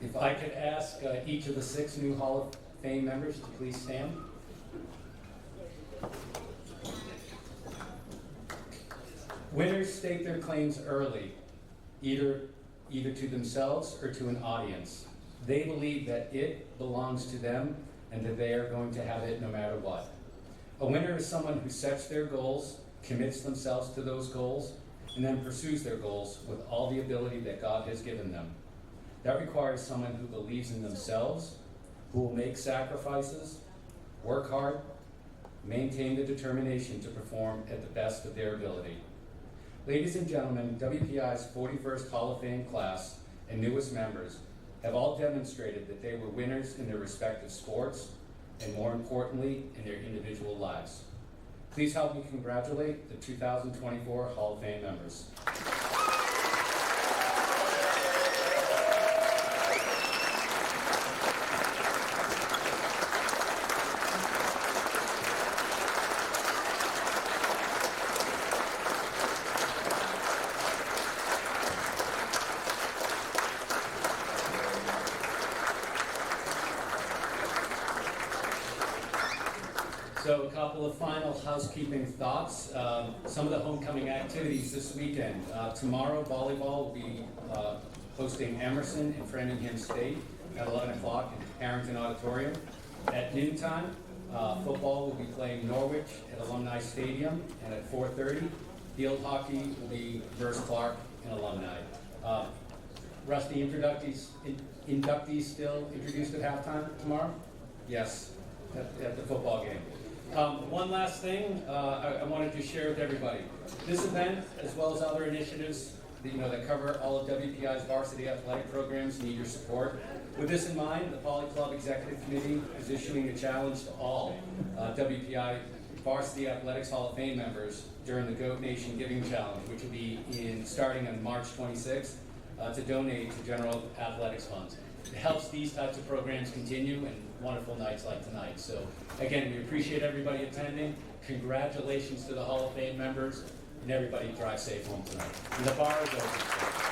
If I could ask each of the 6 new Hall of Fame members to please stand. Winners state their claims early, either to themselves or to an audience. They believe that it belongs to them and that they are going to have it no matter what. A winner is someone who sets their goals, commits themselves to those goals, and then pursues their goals with all the ability that God has given them. That requires someone who believes in themselves, who will make sacrifices, work hard, maintain the determination to perform at the best of their ability. Ladies and gentlemen, WPI's 41st Hall of Fame class and newest members have all demonstrated that they were winners in their respective sports and, more importantly, in their individual lives. Please help me congratulate the 2024 Hall of Fame members. So a couple of final housekeeping thoughts. Some of the homecoming activities this weekend. Tomorrow, volleyball will be hosting Emerson and Framingham State at 11 o'clock in Harrington Auditorium. At noontime, football will be playing Norwich at Alumni Stadium, and at 4:30, field hockey will be versus Clark in Alumni. Rusty, inductees still introduced at halftime tomorrow? Yes, at the football game. One last thing I wanted to share with everybody. This event, as well as other initiatives that cover all of WPI's varsity athletic programs, need your support. With this in mind, the Poly Club Executive Committee is issuing a challenge to all WPI Varsity Athletics Hall of Fame members during the Goat Nation Giving Challenge, which will be starting on March 26th, to donate to general athletics funds. It helps these types of programs continue and wonderful nights like tonight. So again, we appreciate everybody attending. Congratulations to the Hall of Fame members, and everybody drive safe home tonight. And the bar is open.